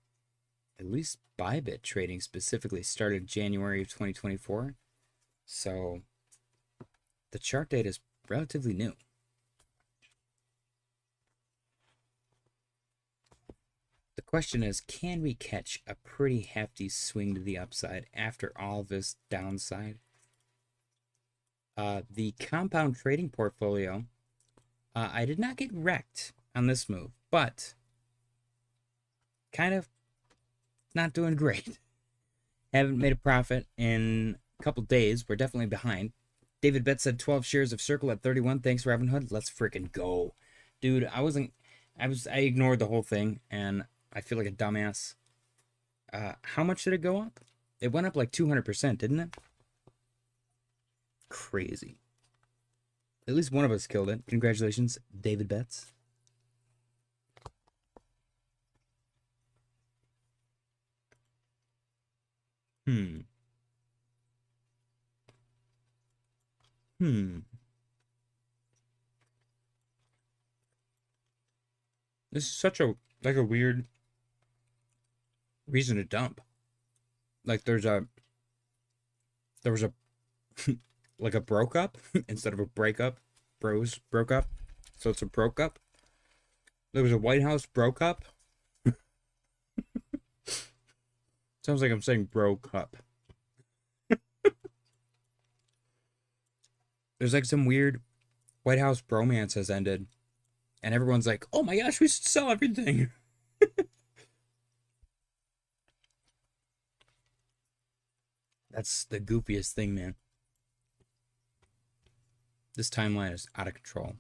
at least Bybit trading specifically, started January of 2024, so the chart data is relatively new. The question is, can we catch a pretty hefty swing to the upside after all this downside? The compound trading portfolio, I did not get wrecked on this move, but kind of not doing great. Haven't made a profit in a couple days. We're definitely behind. David Betts said 12 shares of Circle at 31. Thanks, Robinhood. Let's freaking go. Dude, I ignored the whole thing, and I feel like a dumbass. How much did it go up? It went up like 200%, didn't it? Crazy. At least one of us killed it. Congratulations, David Betts. This is such a weird reason to dump. Like there was a like a broke up instead of a breakup. Bros broke up. So it's a broke up. There was a White House broke up. Sounds like I'm saying broke up. There's like some weird White House bromance has ended. And everyone's like, oh my gosh, we should sell everything. That's the goofiest thing, man. This timeline is out of control.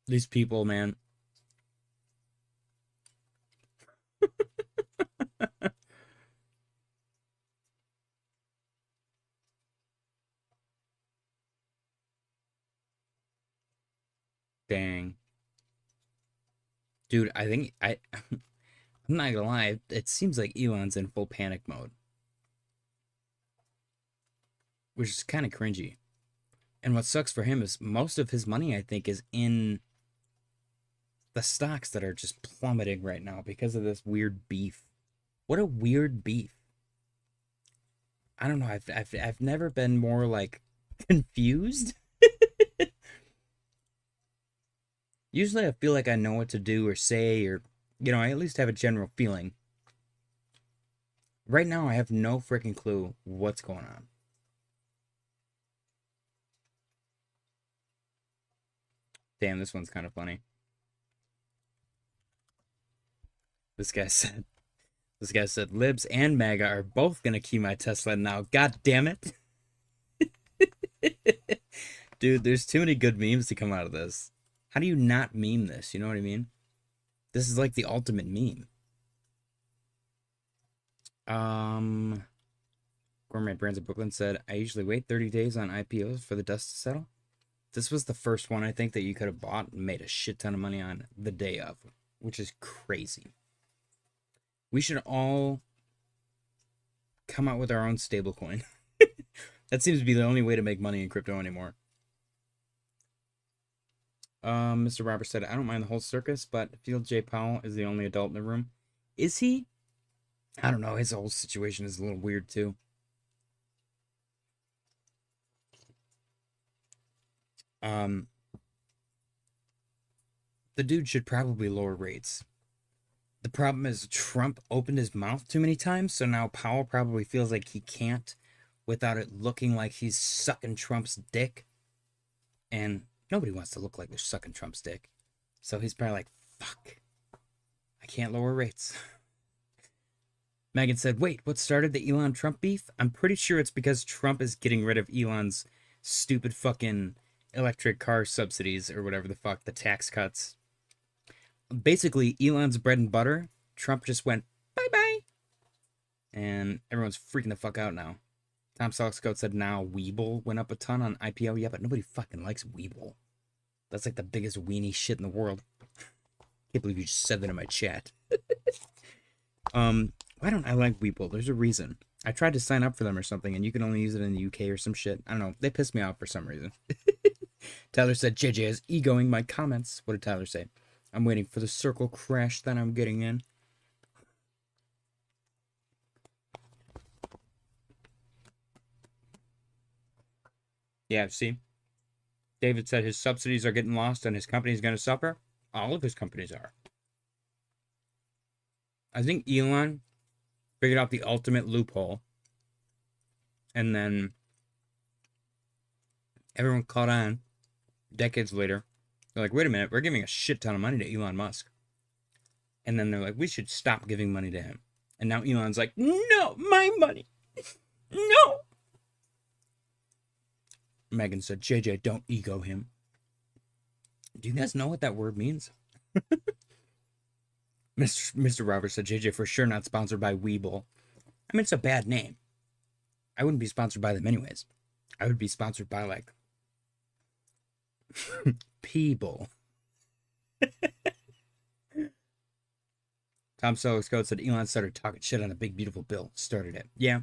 These people, man. Dang. Dude, I think I'm not gonna lie, it seems like Elon's in full panic mode. Which is kind of cringy. And what sucks for him is most of his money, I think, is in the stocks that are just plummeting right now because of this weird beef. What a weird beef. I don't know. I've never been more like confused. Usually I feel like I know what to do or say, or, you know, I at least have a general feeling. Right now, I have no freaking clue what's going on. Damn, this one's kind of funny. This guy said, Libs and MAGA are both gonna key my Tesla now. God damn it. Dude, there's too many good memes to come out of this. How do you not meme this? You know what I mean? This is like the ultimate meme. Gourmet Brands of Brooklyn said, I usually wait 30 days on IPOs for the dust to settle. This was the first one I think that you could have bought and made a shit ton of money on the day of, which is crazy. We should all come out with our own stablecoin. That seems to be the only way to make money in crypto anymore. Mr. Robert said, I don't mind the whole circus, but Field J. Powell is the only adult in the room. Is he? I don't know. His whole situation is a little weird, too. The dude should probably lower rates. The problem is Trump opened his mouth too many times, so now Powell probably feels like he can't without it looking like he's sucking Trump's dick. And nobody wants to look like they're sucking Trump's dick. So he's probably like, fuck, I can't lower rates. Megan said, wait, what started the Elon-Trump beef? I'm pretty sure it's because Trump is getting rid of Elon's stupid fucking electric car subsidies or whatever the fuck, the tax cuts. Basically, Elon's bread and butter, Trump just went, bye-bye. And everyone's freaking the fuck out now. Tom Sellerscout said now Weeble went up a ton on IPO. Yeah, but nobody fucking likes Weeble. That's like the biggest weenie shit in the world. Can't believe you just said that in my chat. Why don't I like Weeble? There's a reason. I tried to sign up for them or something, and you can only use it in the UK or some shit. I don't know. They pissed me off for some reason. Tyler said, JJ is egoing my comments. What did Tyler say? I'm waiting for the circle crash that I'm getting in. Yeah, see? David said his subsidies are getting lost and his company's going to suffer. All of his companies are. I think Elon figured out the ultimate loophole. And then everyone caught on decades later. They're like, wait a minute, we're giving a shit ton of money to Elon Musk. And then they're like, we should stop giving money to him. And now Elon's like, no, my money. No. Megan said, JJ, don't ego him. Do you guys know what that word means? Mr. Roberts said, JJ for sure not sponsored by Weeble. I mean, it's a bad name. I wouldn't be sponsored by them anyways. I would be sponsored by, like, people. Tom Selleck's Code said Elon started talking shit on a big beautiful bill. Started it. Yeah.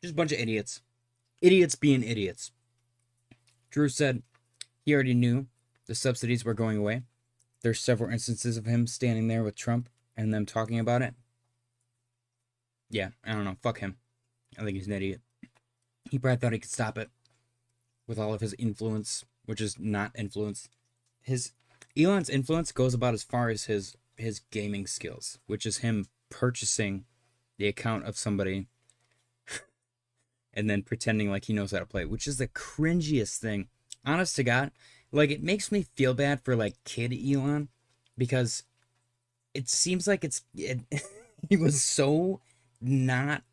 Just a bunch of idiots. Idiots being idiots. Drew said he already knew the subsidies were going away. There's several instances of him standing there with Trump and them talking about it. Yeah, I don't know. Fuck him. I think he's an idiot. He probably thought he could stop it with all of his influence, which is not influence. Elon's influence goes about as far as his gaming skills, which is him purchasing the account of somebody and then pretending like he knows how to play, which is the cringiest thing. Honest to God, like, it makes me feel bad for, like, kid Elon, because it seems like he was so not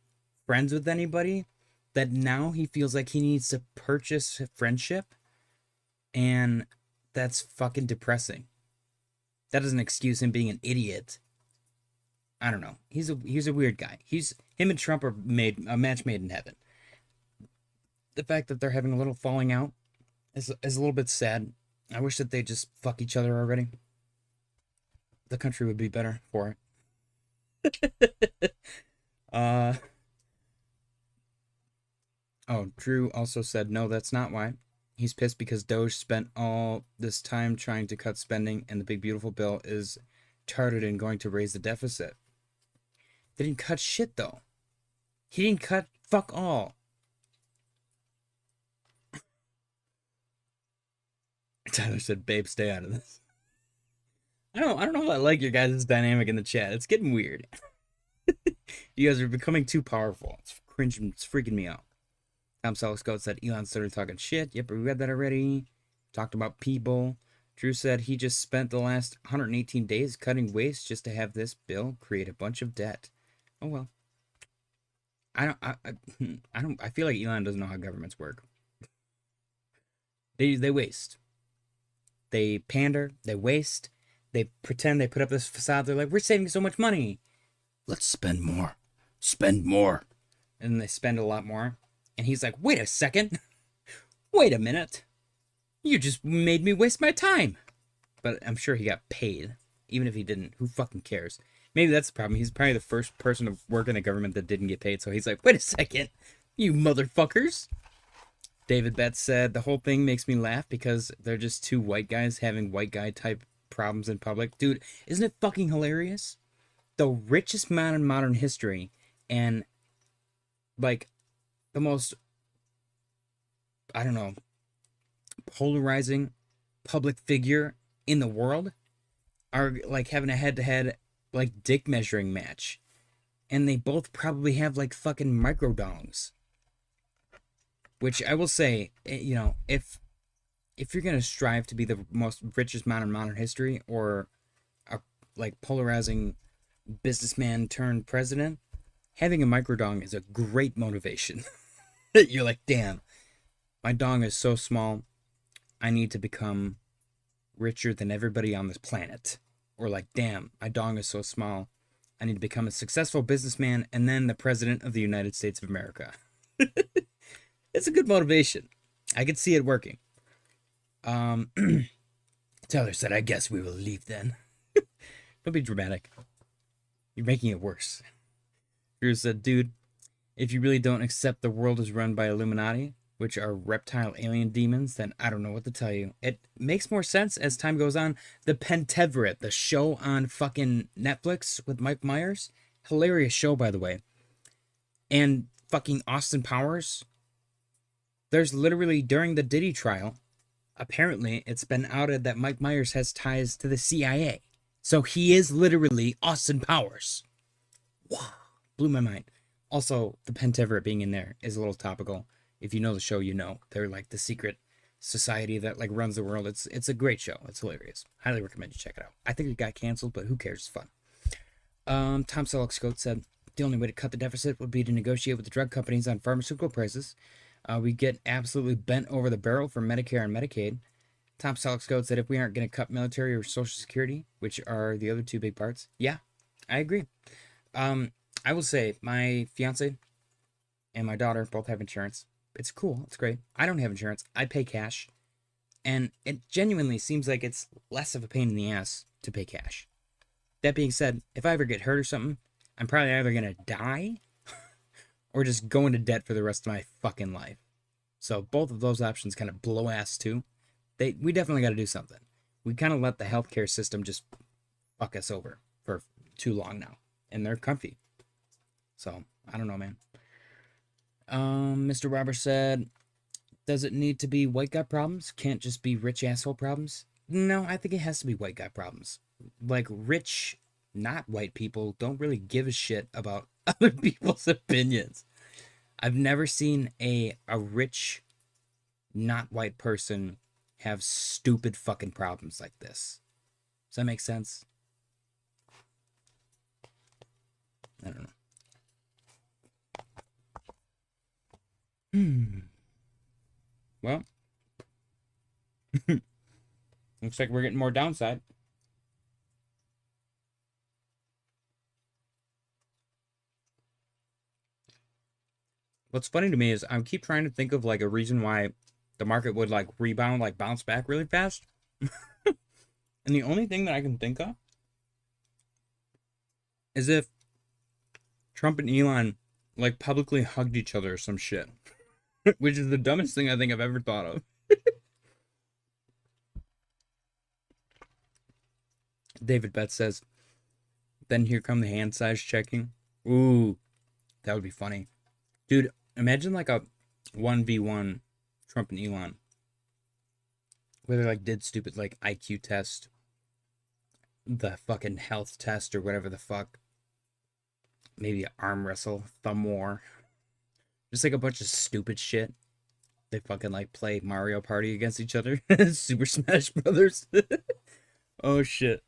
friends with anybody that now he feels like he needs to purchase friendship, and that's fucking depressing. That doesn't excuse him being an idiot. I don't know. He's a weird guy. Him and Trump are a match made in heaven. The fact that they're having a little falling out is a little bit sad. I wish that they just fuck each other already. The country would be better for it. Oh, Drew also said, no, that's not why. He's pissed because Doge spent all this time trying to cut spending, and the big beautiful bill is targeted and going to raise the deficit. They didn't cut shit, though. He didn't cut Fuck all. Tyler said, babe, stay out of this. I don't know if I like your guys' dynamic in the chat. It's getting weird. You guys are becoming too powerful. It's cringing. It's freaking me out. Tom Sellerscout said Elon started talking shit. Yep, we read that already. Talked about people. Drew said he just spent the last 118 days cutting waste just to have this bill create a bunch of debt. Oh well. I feel like Elon doesn't know how governments work. They waste. They pander. They waste. They pretend they put up this facade. They're like, we're saving so much money. Let's spend more. Spend more. And they spend a lot more. And he's like, wait a second. Wait a minute. You just made me waste my time. But I'm sure he got paid. Even if he didn't, who fucking cares? Maybe that's the problem. He's probably the first person to work in the government that didn't get paid. So he's like, wait a second. You motherfuckers. David Betts said, the whole thing makes me laugh because they're just two white guys having white guy type problems in public. Dude, isn't it fucking hilarious? The richest man in modern history and like the most, I don't know, polarizing public figure in the world are like having a head-to-head like dick measuring match, and they both probably have like fucking micro dongs. Which I will say, you know, if you're gonna strive to be the most richest man in modern history or a like polarizing businessman turned president, having a micro dong is a great motivation. You're like, damn, my dong is so small, I need to become richer than everybody on this planet. Or like, damn, my dong is so small, I need to become a successful businessman and then the president of the United States of America. It's a good motivation. I could see it working. Tyler said, I guess we will leave then. Don't be dramatic. You're making it worse. Drew said, dude, if you really don't accept the world is run by Illuminati, which are reptile alien demons, then I don't know what to tell you. It makes more sense as time goes on. The Penteveret, the show on fucking Netflix with Mike Myers. Hilarious show, by the way. And fucking Austin Powers. There's literally, during the Diddy trial, apparently it's been outed that Mike Myers has ties to the CIA. So he is literally Austin Powers. Wow. Blew my mind. Also, the Penteveret being in there is a little topical. If you know the show, you know. They're like the secret society that like runs the world. It's a great show. It's hilarious. Highly recommend you check it out. I think it got canceled, but who cares? It's fun. Tom Sellerscout said, the only way to cut the deficit would be to negotiate with the drug companies on pharmaceutical prices. We get absolutely bent over the barrel for Medicare and Medicaid. Tom Sellerscout said if we aren't going to cut military or Social Security, which are the other two big parts. Yeah, I agree. I will say my fiance and my daughter both have insurance. It's cool. It's great. I don't have insurance. I pay cash. And it genuinely seems like it's less of a pain in the ass to pay cash. That being said, if I ever get hurt or something, I'm probably either going to die or just go into debt for the rest of my fucking life. So both of those options kind of blow ass too. We definitely got to do something. We kind of let the healthcare system just fuck us over for too long now. And they're comfy. So, I don't know, man. Mr. Robert said, does it need to be white guy problems? Can't just be rich asshole problems? No, I think it has to be white guy problems. Like, rich, not white people don't really give a shit about other people's opinions. I've never seen a rich, not white person have stupid fucking problems like this. Does that make sense? I don't know. Well, looks like we're getting more downside. What's funny to me is I keep trying to think of like a reason why the market would like rebound, like bounce back really fast. And the only thing that I can think of is if Trump and Elon like publicly hugged each other or some shit. Which is the dumbest thing I think I've ever thought of. David Betts says, then here come the hand size checking. Ooh, that would be funny. Dude, Imagine like a 1v1 Trump and Elon, where they like did stupid like IQ test, the fucking health test or whatever the fuck. Maybe an arm wrestle, thumb war. Just like a bunch of stupid shit. They fucking like play Mario Party against each other. Super Smash Brothers. Oh shit.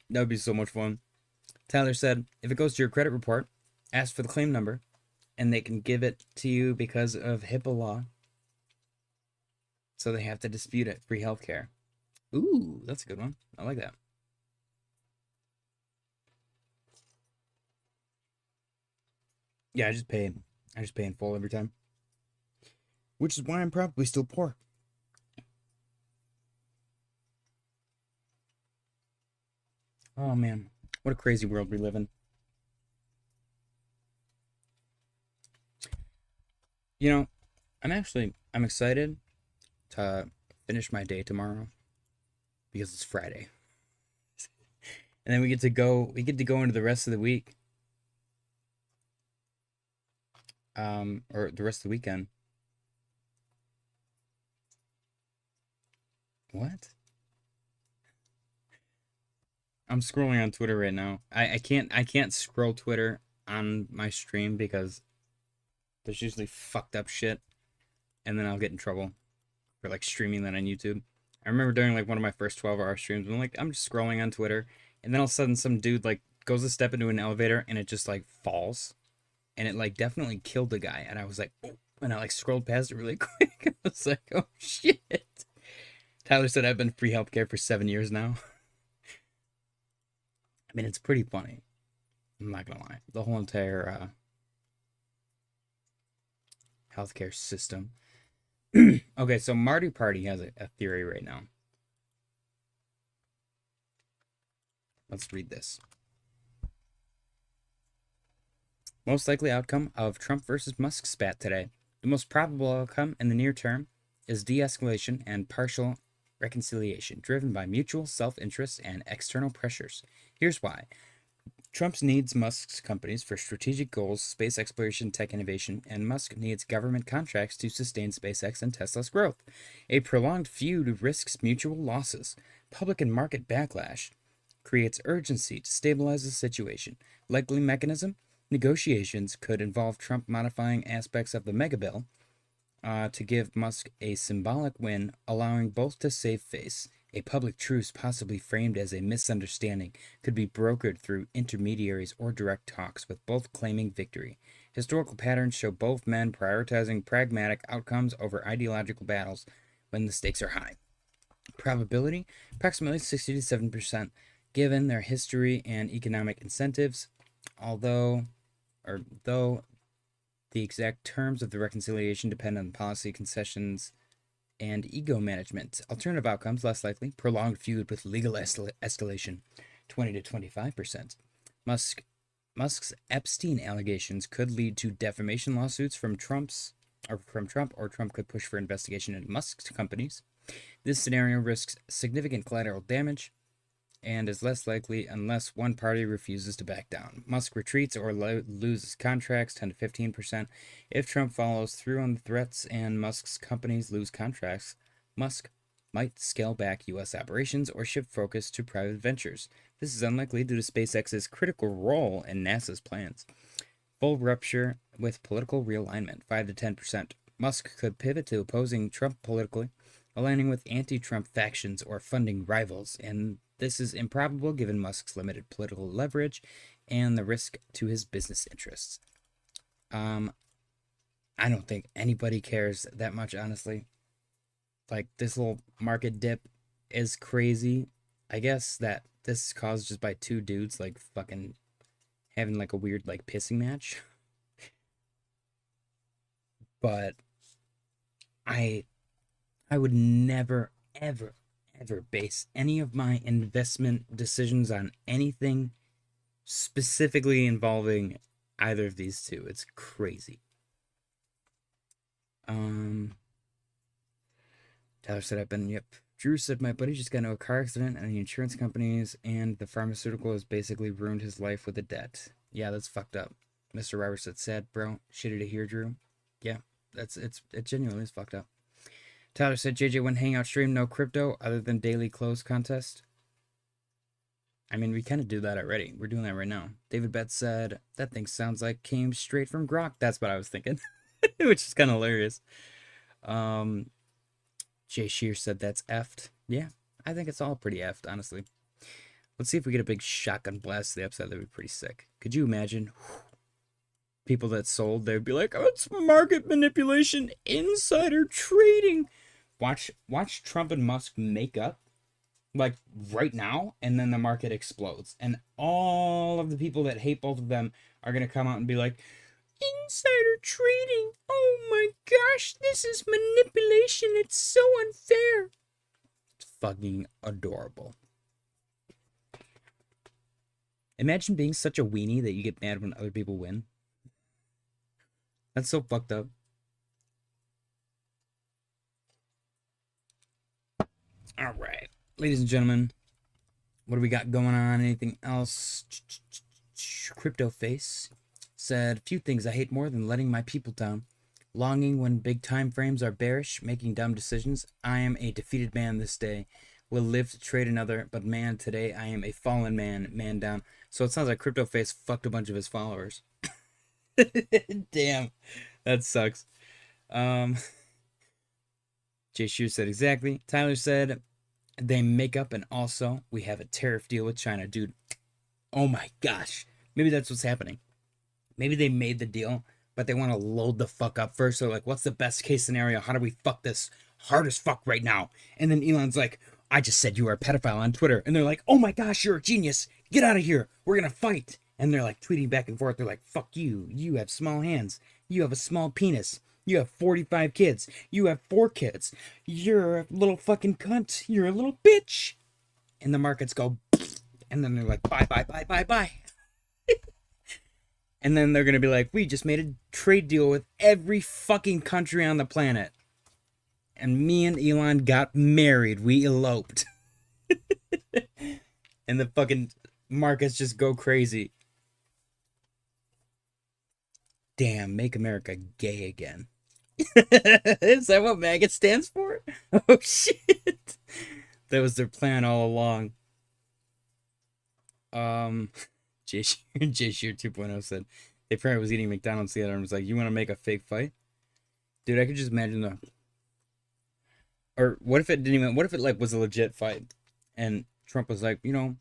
That would be so much fun. Tyler said, if it goes to your credit report, ask for the claim number, and they can give it to you because of HIPAA law. So they have to dispute it. Free healthcare. Ooh, that's a good one. I like that. Yeah, I just pay in full every time. Which is why I'm probably still poor. Oh man, what a crazy world we live in. You know, I'm excited to finish my day tomorrow because it's Friday. And then we get to go into the rest of the week. Or the rest of the weekend. What? I'm scrolling on Twitter right now. I can't scroll Twitter on my stream because there's usually fucked up shit, and then I'll get in trouble for like streaming that on YouTube. I remember during like one of my first 12-hour streams, I'm just scrolling on Twitter, and then all of a sudden some dude like goes to step into an elevator and it just like falls, and it like definitely killed the guy, and I was like, oh, and I like scrolled past it really quick. I was like, oh shit. Tyler said I've been free healthcare for 7 years now. I mean, it's pretty funny. I'm not gonna lie. The whole entire healthcare system. Okay, so Marty Party has a theory right now. Let's read this. Most likely outcome of Trump versus Musk spat today. The most probable outcome in the near term is de-escalation and partial reconciliation, driven by mutual self-interest and external pressures. Here's why. Trump needs Musk's companies for strategic goals, space exploration, tech innovation, and Musk needs government contracts to sustain SpaceX and Tesla's growth. A prolonged feud risks mutual losses. Public and market backlash creates urgency to stabilize the situation. Likely mechanism? Negotiations could involve Trump modifying aspects of the mega bill to give Musk a symbolic win, allowing both to save face. A public truce, possibly framed as a misunderstanding, could be brokered through intermediaries or direct talks, with both claiming victory. Historical patterns show both men prioritizing pragmatic outcomes over ideological battles when the stakes are high. Probability? Approximately 60 to 7%, given their history and economic incentives, though the exact terms of the reconciliation depend on policy concessions and ego management. Alternative outcomes, less likely. Prolonged feud with legal escalation, 20 to 25%. Musk's Epstein allegations could lead to defamation lawsuits from Trump, or Trump could push for investigation into Musk's companies. This scenario risks significant collateral damage and is less likely unless one party refuses to back down. Musk retreats or loses contracts, 10 to 15%. If Trump follows through on the threats and Musk's companies lose contracts, Musk might scale back U.S. operations or shift focus to private ventures. This is unlikely due to SpaceX's critical role in NASA's plans. Full rupture with political realignment, 5 to 10%. Musk could pivot to opposing Trump politically, aligning with anti-Trump factions or funding rivals, and this is improbable given Musk's limited political leverage and the risk to his business interests. I don't think anybody cares that much, honestly. Like, this little market dip is crazy. I guess that this is caused just by two dudes, like, fucking having, like, a weird, like, pissing match. But I would never, ever base any of my investment decisions on anything specifically involving either of these two. It's crazy. Tyler said yep. Drew said my buddy just got into a car accident and the insurance companies and the pharmaceutical has basically ruined his life with a debt. Yeah, that's fucked up. Mr. Roberts said, sad, bro. Shitty to hear, Drew. Yeah, it genuinely is fucked up. Tyler said JJ went hangout stream, no crypto other than daily close contest. I mean, we kind of do that already. We're doing that right now. David Betts said, that thing sounds like came straight from Grok. That's what I was thinking, which is kind of hilarious. Jay Shear said that's effed. Yeah, I think it's all pretty effed, honestly. Let's see if we get a big shotgun blast to the upside. That would be pretty sick. Could you imagine people that sold? They'd be like, oh, it's market manipulation, insider trading. Watch Trump and Musk make up like right now, and then the market explodes, and all of the people that hate both of them are gonna come out and be like, insider trading, oh my gosh, this is manipulation, it's so unfair. It's fucking adorable. Imagine being such a weenie that you get mad when other people win. That's so fucked up. All right, ladies and gentlemen, what do we got going on? Anything else? Crypto Face said, few things I hate more than letting my people down. Longing when big time frames are bearish, making dumb decisions. I am a defeated man this day. Will live to trade another, but man, today I am a fallen man down. So it sounds like Crypto Face fucked a bunch of his followers. Damn, that sucks. Jay Shu said exactly. Tyler said, they make up, and also we have a tariff deal with China. Dude, oh my gosh. Maybe that's what's happening. Maybe they made the deal, but they want to load the fuck up first. So like, what's the best case scenario? How do we fuck this hard as fuck right now? And then Elon's like, I just said you were a pedophile on Twitter. And they're like, oh my gosh, you're a genius. Get out of here. We're going to fight. And they're like tweeting back and forth. They're like, fuck you. You have small hands. You have a small penis. You have 45 kids. You have 4 kids. You're a little fucking cunt. You're a little bitch. And the markets go, and then they're like, bye, bye, bye, bye, bye. And then they're going to be like, we just made a trade deal with every fucking country on the planet. And me and Elon got married. We eloped. And the fucking markets just go crazy. Damn, make America gay again. Is that what MAGA stands for? Oh, shit. That was their plan all along. Jay Shear 2.0 said, they probably was eating McDonald's together and was like, you want to make a fake fight? Dude, I could just imagine or what if it didn't even, what if it like was a legit fight? And Trump was like, you know,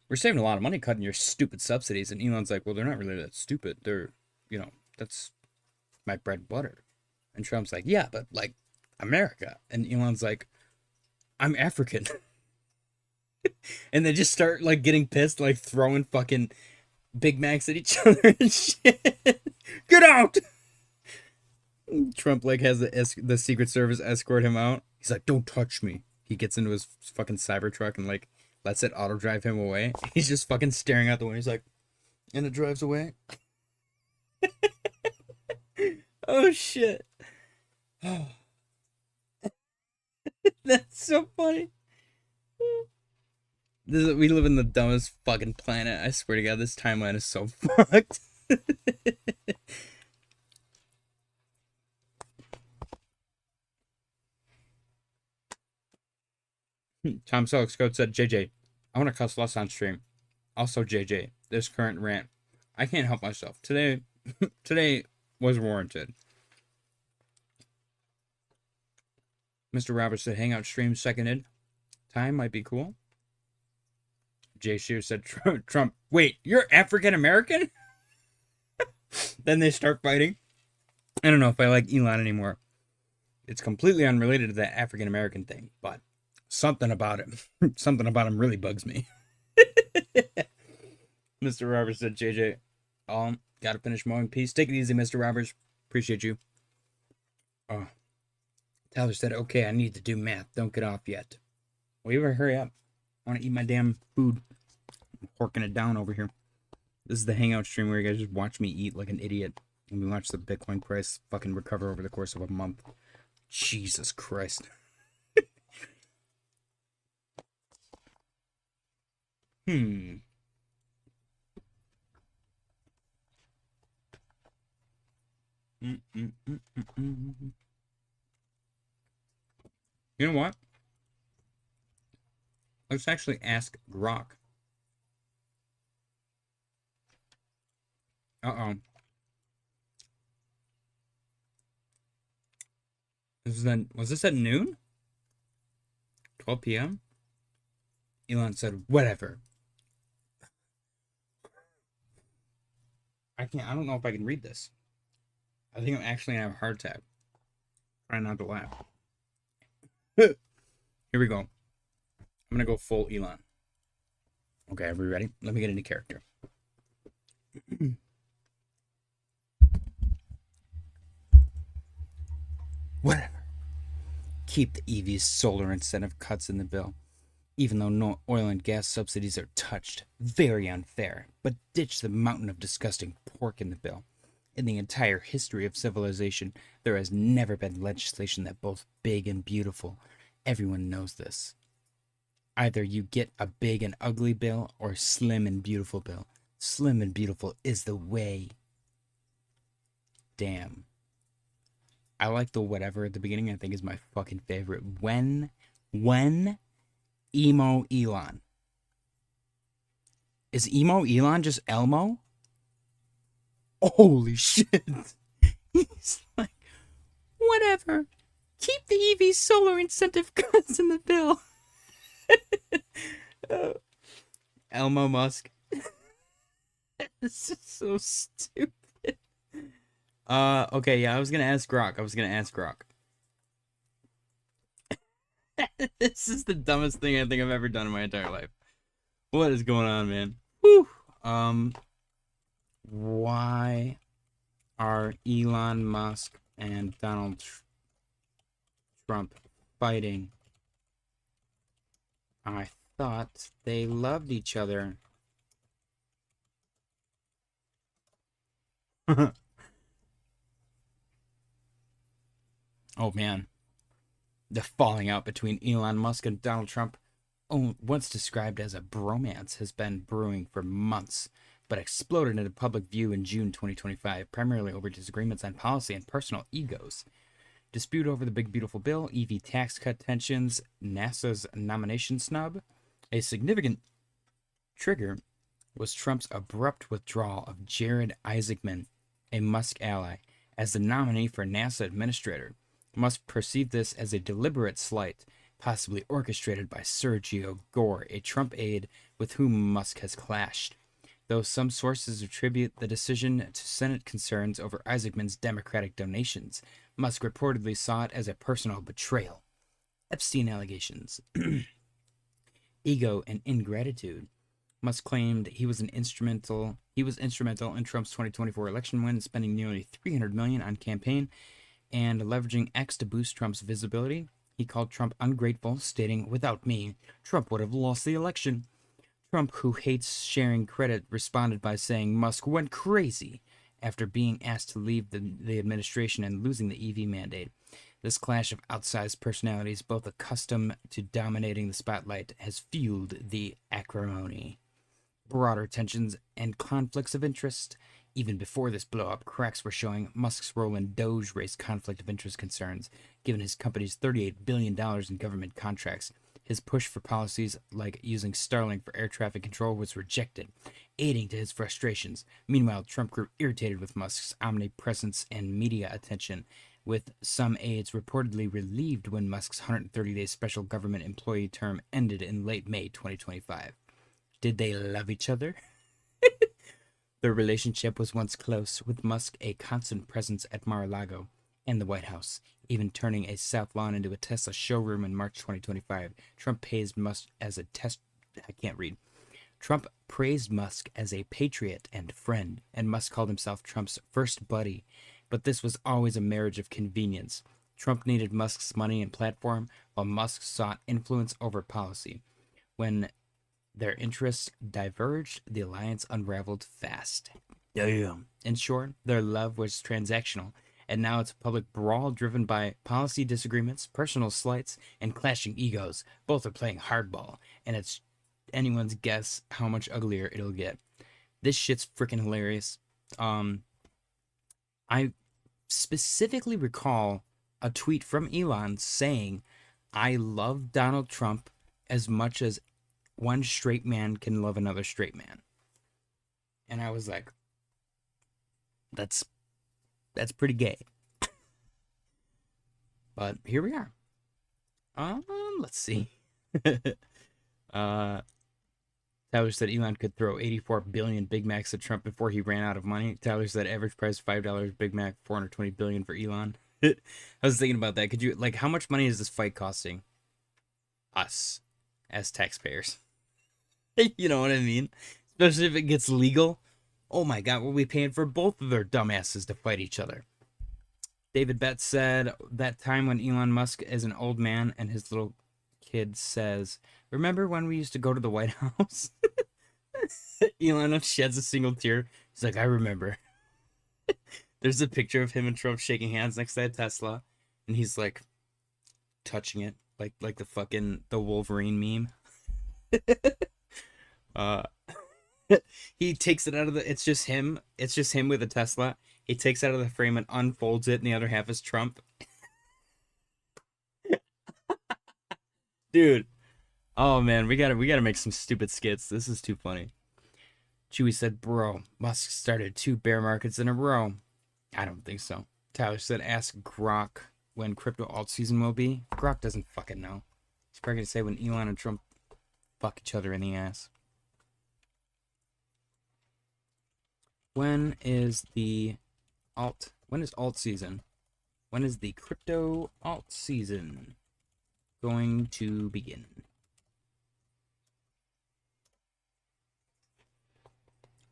we're saving a lot of money cutting your stupid subsidies. And Elon's like, well, they're not really that stupid. They're, you know, that's my bread and butter. And Trump's like, yeah, but like America. And Elon's like, I'm African. And they just start like getting pissed, like throwing fucking Big Macs at each other and shit. Get out! Trump like has the Secret Service escort him out. He's like, don't touch me. He gets into his fucking Cybertruck and like lets it auto drive him away. He's just fucking staring out the window. He's like, and it drives away. Oh shit. Oh. That's so funny. We live in the dumbest fucking planet. I swear to God, this timeline is so fucked. Tom Selleck's code said, JJ, I want to cuss less on stream. Also, JJ, this current rant, I can't help myself. Today was warranted. Mr. Roberts said, hangout stream seconded. Time might be cool. Jay Shear said, Trump, wait, you're African American? Then they start fighting. I don't know if I like Elon anymore. It's completely unrelated to that African American thing, but something about him really bugs me. Mr. Roberts said, JJ, gotta finish mowing. Peace. Take it easy, Mr. Roberts. Appreciate you. Oh. Tyler said, okay, I need to do math. Don't get off yet. Well, you better hurry up. I want to eat my damn food. I'm porking it down over here. This is the hangout stream where you guys just watch me eat like an idiot. And we watch the Bitcoin price fucking recover over the course of a month. Jesus Christ. You know what? Let's actually ask Grok. Uh-oh. Was this at noon? 12 p.m.? Elon said, whatever. I don't know if I can read this. I think I'm actually gonna have a heart attack. Try not to laugh. Here we go. I'm gonna go full Elon. Okay, are we ready? Let me get into character. Whatever. Keep the EV's solar incentive cuts in the bill. Even though no oil and gas subsidies are touched, very unfair, but ditch the mountain of disgusting pork in the bill. In the entire history of civilization, there has never been legislation that both big and beautiful. Everyone knows this. Either you get a big and ugly bill or slim and beautiful bill. Slim and beautiful is the way. Damn. I like the whatever at the beginning. I think is my fucking favorite. When Emo Elon. Is Emo Elon just Elmo? Holy shit. He's like, whatever. Keep the EV solar incentive cuts in the bill. Elmo Musk. This is so stupid. Okay, yeah, I was gonna ask Grok. This is the dumbest thing I think I've ever done in my entire life. What is going on, man? Whew. Why are Elon Musk and Donald Trump fighting? I thought they loved each other. Oh man. The falling out between Elon Musk and Donald Trump, once described as a bromance, has been brewing for months, but exploded into public view in June 2025, primarily over disagreements on policy and personal egos. Dispute over the Big Beautiful Bill, EV tax cut tensions, NASA's nomination snub. A significant trigger was Trump's abrupt withdrawal of Jared Isaacman, a Musk ally, as the nominee for NASA administrator. Musk perceived this as a deliberate slight, possibly orchestrated by Sergio Gore, a Trump aide with whom Musk has clashed. Though some sources attribute the decision to Senate concerns over Isaacman's Democratic donations, Musk reportedly saw it as a personal betrayal. Epstein allegations. Ego and ingratitude. Musk claimed he was instrumental in Trump's 2024 election win, spending nearly $300 million on campaign and leveraging X to boost Trump's visibility. He called Trump ungrateful, stating, "Without me, Trump would have lost the election." Trump, who hates sharing credit, responded by saying Musk went crazy after being asked to leave the administration and losing the EV mandate. This clash of outsized personalities, both accustomed to dominating the spotlight, has fueled the acrimony. Broader tensions and conflicts of interest. Even before this blow-up, cracks were showing Musk's role in Doge raised conflict of interest concerns, given his company's $38 billion in government contracts. His push for policies like using Starlink for air traffic control was rejected, aiding to his frustrations. Meanwhile, Trump grew irritated with Musk's omnipresence and media attention, with some aides reportedly relieved when Musk's 130-day special government employee term ended in late May 2025. Did they love each other? Their relationship was once close, with Musk a constant presence at Mar-a-Lago and the White House, even turning a South Lawn into a Tesla showroom in March 2025. Trump praised Musk as a patriot and friend, and Musk called himself Trump's first buddy. But this was always a marriage of convenience. Trump needed Musk's money and platform, while Musk sought influence over policy. When their interests diverged, the alliance unraveled fast. Damn. In short, their love was transactional, and now it's a public brawl driven by policy disagreements, personal slights, and clashing egos. Both are playing hardball, and it's anyone's guess how much uglier it'll get. This shit's freaking hilarious. I specifically recall a tweet from Elon saying, I love Donald Trump as much as one straight man can love another straight man. And I was like, that's pretty gay. But here we are. Let's see. Tyler said Elon could throw 84 billion Big Macs at Trump before he ran out of money. Tyler said average price $5 Big Mac, 420 billion for Elon. I was thinking about that. Could you, like, how much money is this fight costing us as taxpayers? You know what I mean? Especially if it gets legal. Oh my God, we'll be paying for both of their dumbasses to fight each other. David Betts said that time when Elon Musk is an old man and his little kid says, remember when we used to go to the White House? Elon sheds a single tear. He's like, I remember. There's a picture of him and Trump shaking hands next to a Tesla, and he's like touching it like the Wolverine meme. He takes it out of the, it's just him with a Tesla. He takes it out of the frame and unfolds it, and the other half is Trump. Dude. Oh man, we gotta make some stupid skits. This is too funny. Chewy said, bro, Musk started 2 bear markets in a row. I don't think so. Tyler said, ask Grok when crypto alt season will be. Grok doesn't fucking know. He's probably gonna say when Elon and Trump fuck each other in the ass. When is alt season? When is the crypto alt season going to begin?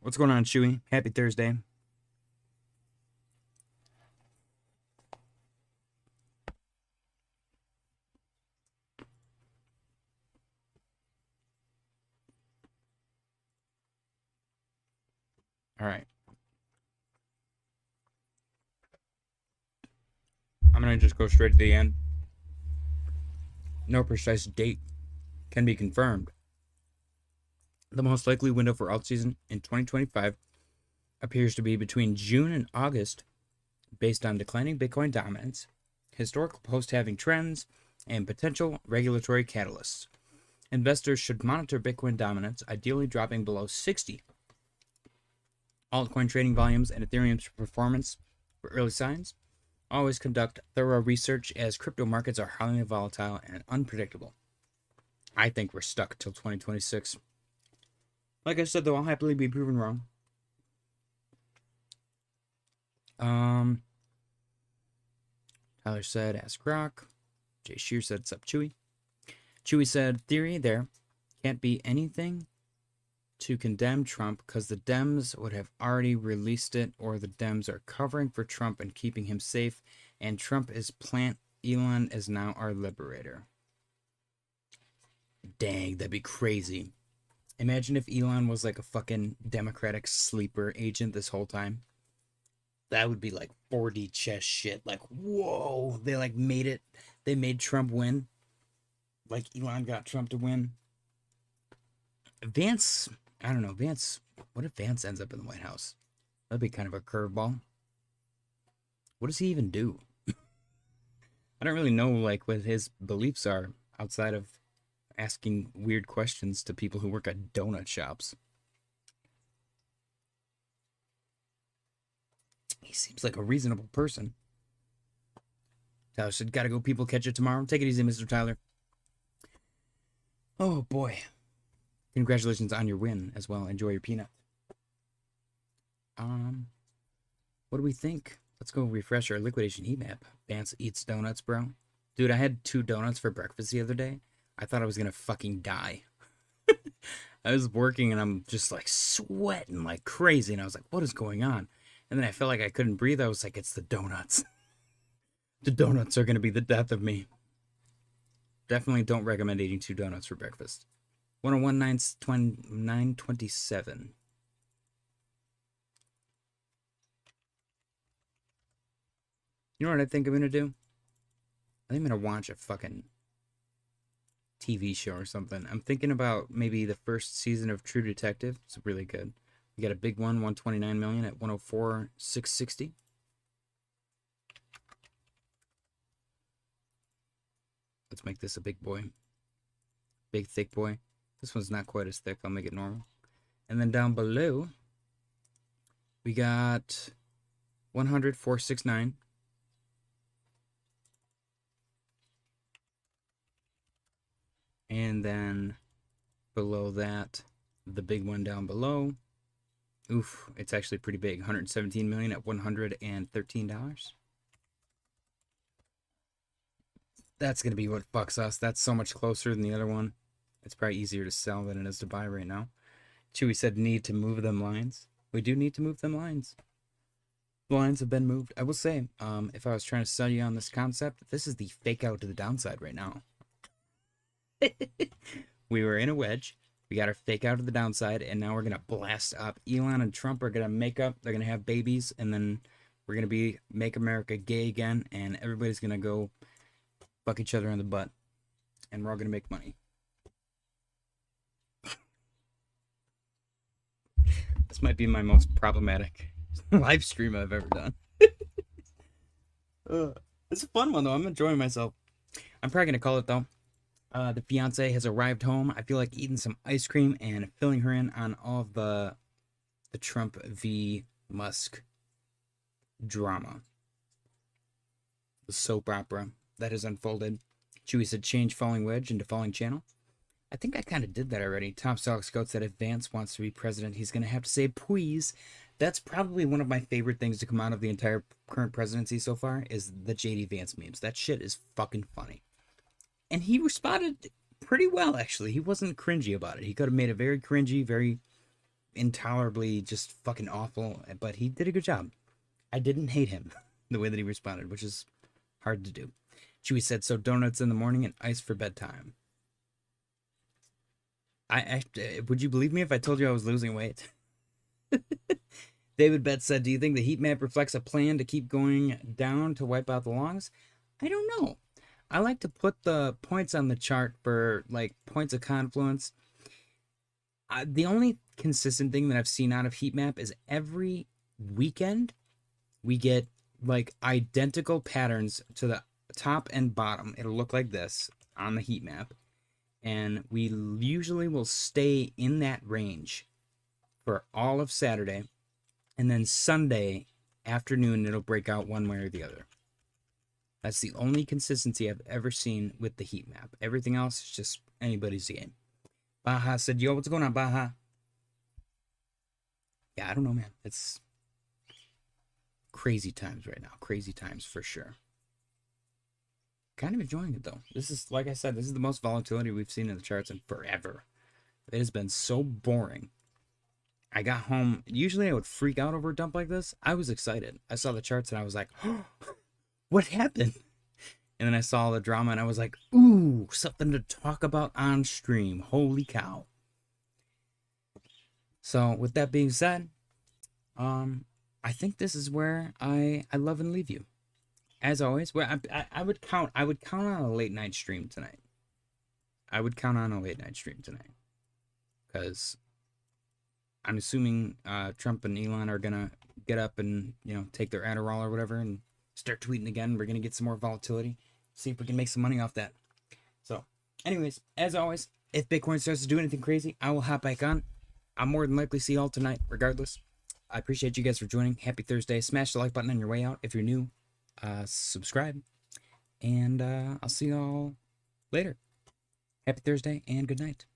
What's going on, Chewy? Happy Thursday. All right. I'm going to just go straight to the end. No precise date can be confirmed. The most likely window for alt season in 2025 appears to be between June and August, based on declining Bitcoin dominance, historical post-halving trends, and potential regulatory catalysts. Investors should monitor Bitcoin dominance, ideally dropping below 60. Altcoin trading volumes and Ethereum's performance for early signs. Always conduct thorough research, as crypto markets are highly volatile and unpredictable. I think we're stuck till 2026. Like I said, though, I'll happily be proven wrong. Tyler said, ask Grok. Jay Shear said, sup, Chewy. Chewy said, theory there can't be anything to condemn Trump because the Dems would have already released it, or the Dems are covering for Trump and keeping him safe, and Trump is plant. Elon is now our liberator. Dang, that'd be crazy. Imagine if Elon was like a fucking Democratic sleeper agent this whole time. That would be like 4D chess shit. Like, whoa, they like made it. They made Trump win. Like Elon got Trump to win. Vance, I don't know, Vance, what if Vance ends up in the White House? That'd be kind of a curveball. What does he even do? I don't really know, like, what his beliefs are outside of asking weird questions to people who work at donut shops. He seems like a reasonable person. Tyler said, gotta go, people, catch it tomorrow. Take it easy, Mr. Tyler. Oh, boy. Congratulations on your win as well. Enjoy your peanut. What do we think? Let's go refresh our liquidation heat map. Vance eats donuts, bro. Dude, I had 2 donuts for breakfast the other day. I thought I was gonna fucking die. I was working and I'm just like sweating like crazy, and I was like, what is going on? And then I felt like I couldn't breathe. I was like, it's the donuts. The donuts are gonna be the death of me. Definitely don't recommend eating 2 donuts for breakfast. 101.927. You know what I think I'm gonna do? I think I'm gonna watch a fucking TV show or something. I'm thinking about maybe the first season of True Detective. It's really good. We got a big one, 129 million at 104,660. Let's make this a big boy. Big, thick boy. This one's not quite as thick. I'll make it normal. And then down below, we got 100,469. And then below that, the big one down below. Oof, it's actually pretty big. 117 million at $113. That's going to be what fucks us. That's so much closer than the other one. It's probably easier to sell than it is to buy right now. Chewy said need to move them lines. We do need to move them lines. The lines have been moved. I will say, if I was trying to sell you on this concept, this is the fake out to the downside right now. We were in a wedge. We got our fake out to the downside, and now we're going to blast up. Elon and Trump are going to make up. They're going to have babies, and then we're going to be make America gay again, and everybody's going to go fuck each other in the butt, and we're all going to make money. This might be my most problematic live stream I've ever done. It's a fun one, though. I'm enjoying myself. I'm probably going to call it, though. The fiance has arrived home. I feel like eating some ice cream and filling her in on all of the Trump v. Musk drama. The soap opera that has unfolded. Chewy said change falling wedge into falling channel. I think I kind of did that already. Tom Stalks Goat said if Vance wants to be president, he's going to have to say please. That's probably one of my favorite things to come out of the entire current presidency so far is the JD Vance memes. That shit is fucking funny. And he responded pretty well, actually. He wasn't cringy about it. He could have made it very cringy, very intolerably just fucking awful, but he did a good job. I didn't hate him the way that he responded, which is hard to do. Chewy said, so donuts in the morning and ice for bedtime. Would you believe me if I told you I was losing weight? David Betts said, do you think the heat map reflects a plan to keep going down to wipe out the longs? I don't know. I like to put the points on the chart for, like, points of confluence. The only consistent thing that I've seen out of heat map is every weekend we get, like, identical patterns to the top and bottom. It'll look like this on the heat map. And we usually will stay in that range for all of Saturday. And then Sunday afternoon, it'll break out one way or the other. That's the only consistency I've ever seen with the heat map. Everything else is just anybody's game. Baja said, yo, what's going on, Baja? Yeah, I don't know, man. It's crazy times right now. Crazy times for sure. Kind of enjoying it, though. This is, like I said, this is the most volatility we've seen in the charts in forever. It has been so boring. I got home. Usually I would freak out over a dump like this. I was excited. I saw the charts and I was like, oh, what happened? And then I saw the drama and I was like, ooh, something to talk about on stream. Holy cow. So with that being said, I think this is where I love and leave you. As always, well, I would count on a late night stream tonight. I would count on a late night stream tonight. Because I'm assuming Trump and Elon are gonna get up and, you know, take their Adderall or whatever and start tweeting again. We're gonna get some more volatility. See if we can make some money off that. So, anyways, as always, if Bitcoin starts to do anything crazy, I will hop back on. I'll more than likely see y'all tonight, regardless. I appreciate you guys for joining. Happy Thursday. Smash the like button on your way out. If you're new, subscribe. And I'll see y'all later. Happy Thursday and good night.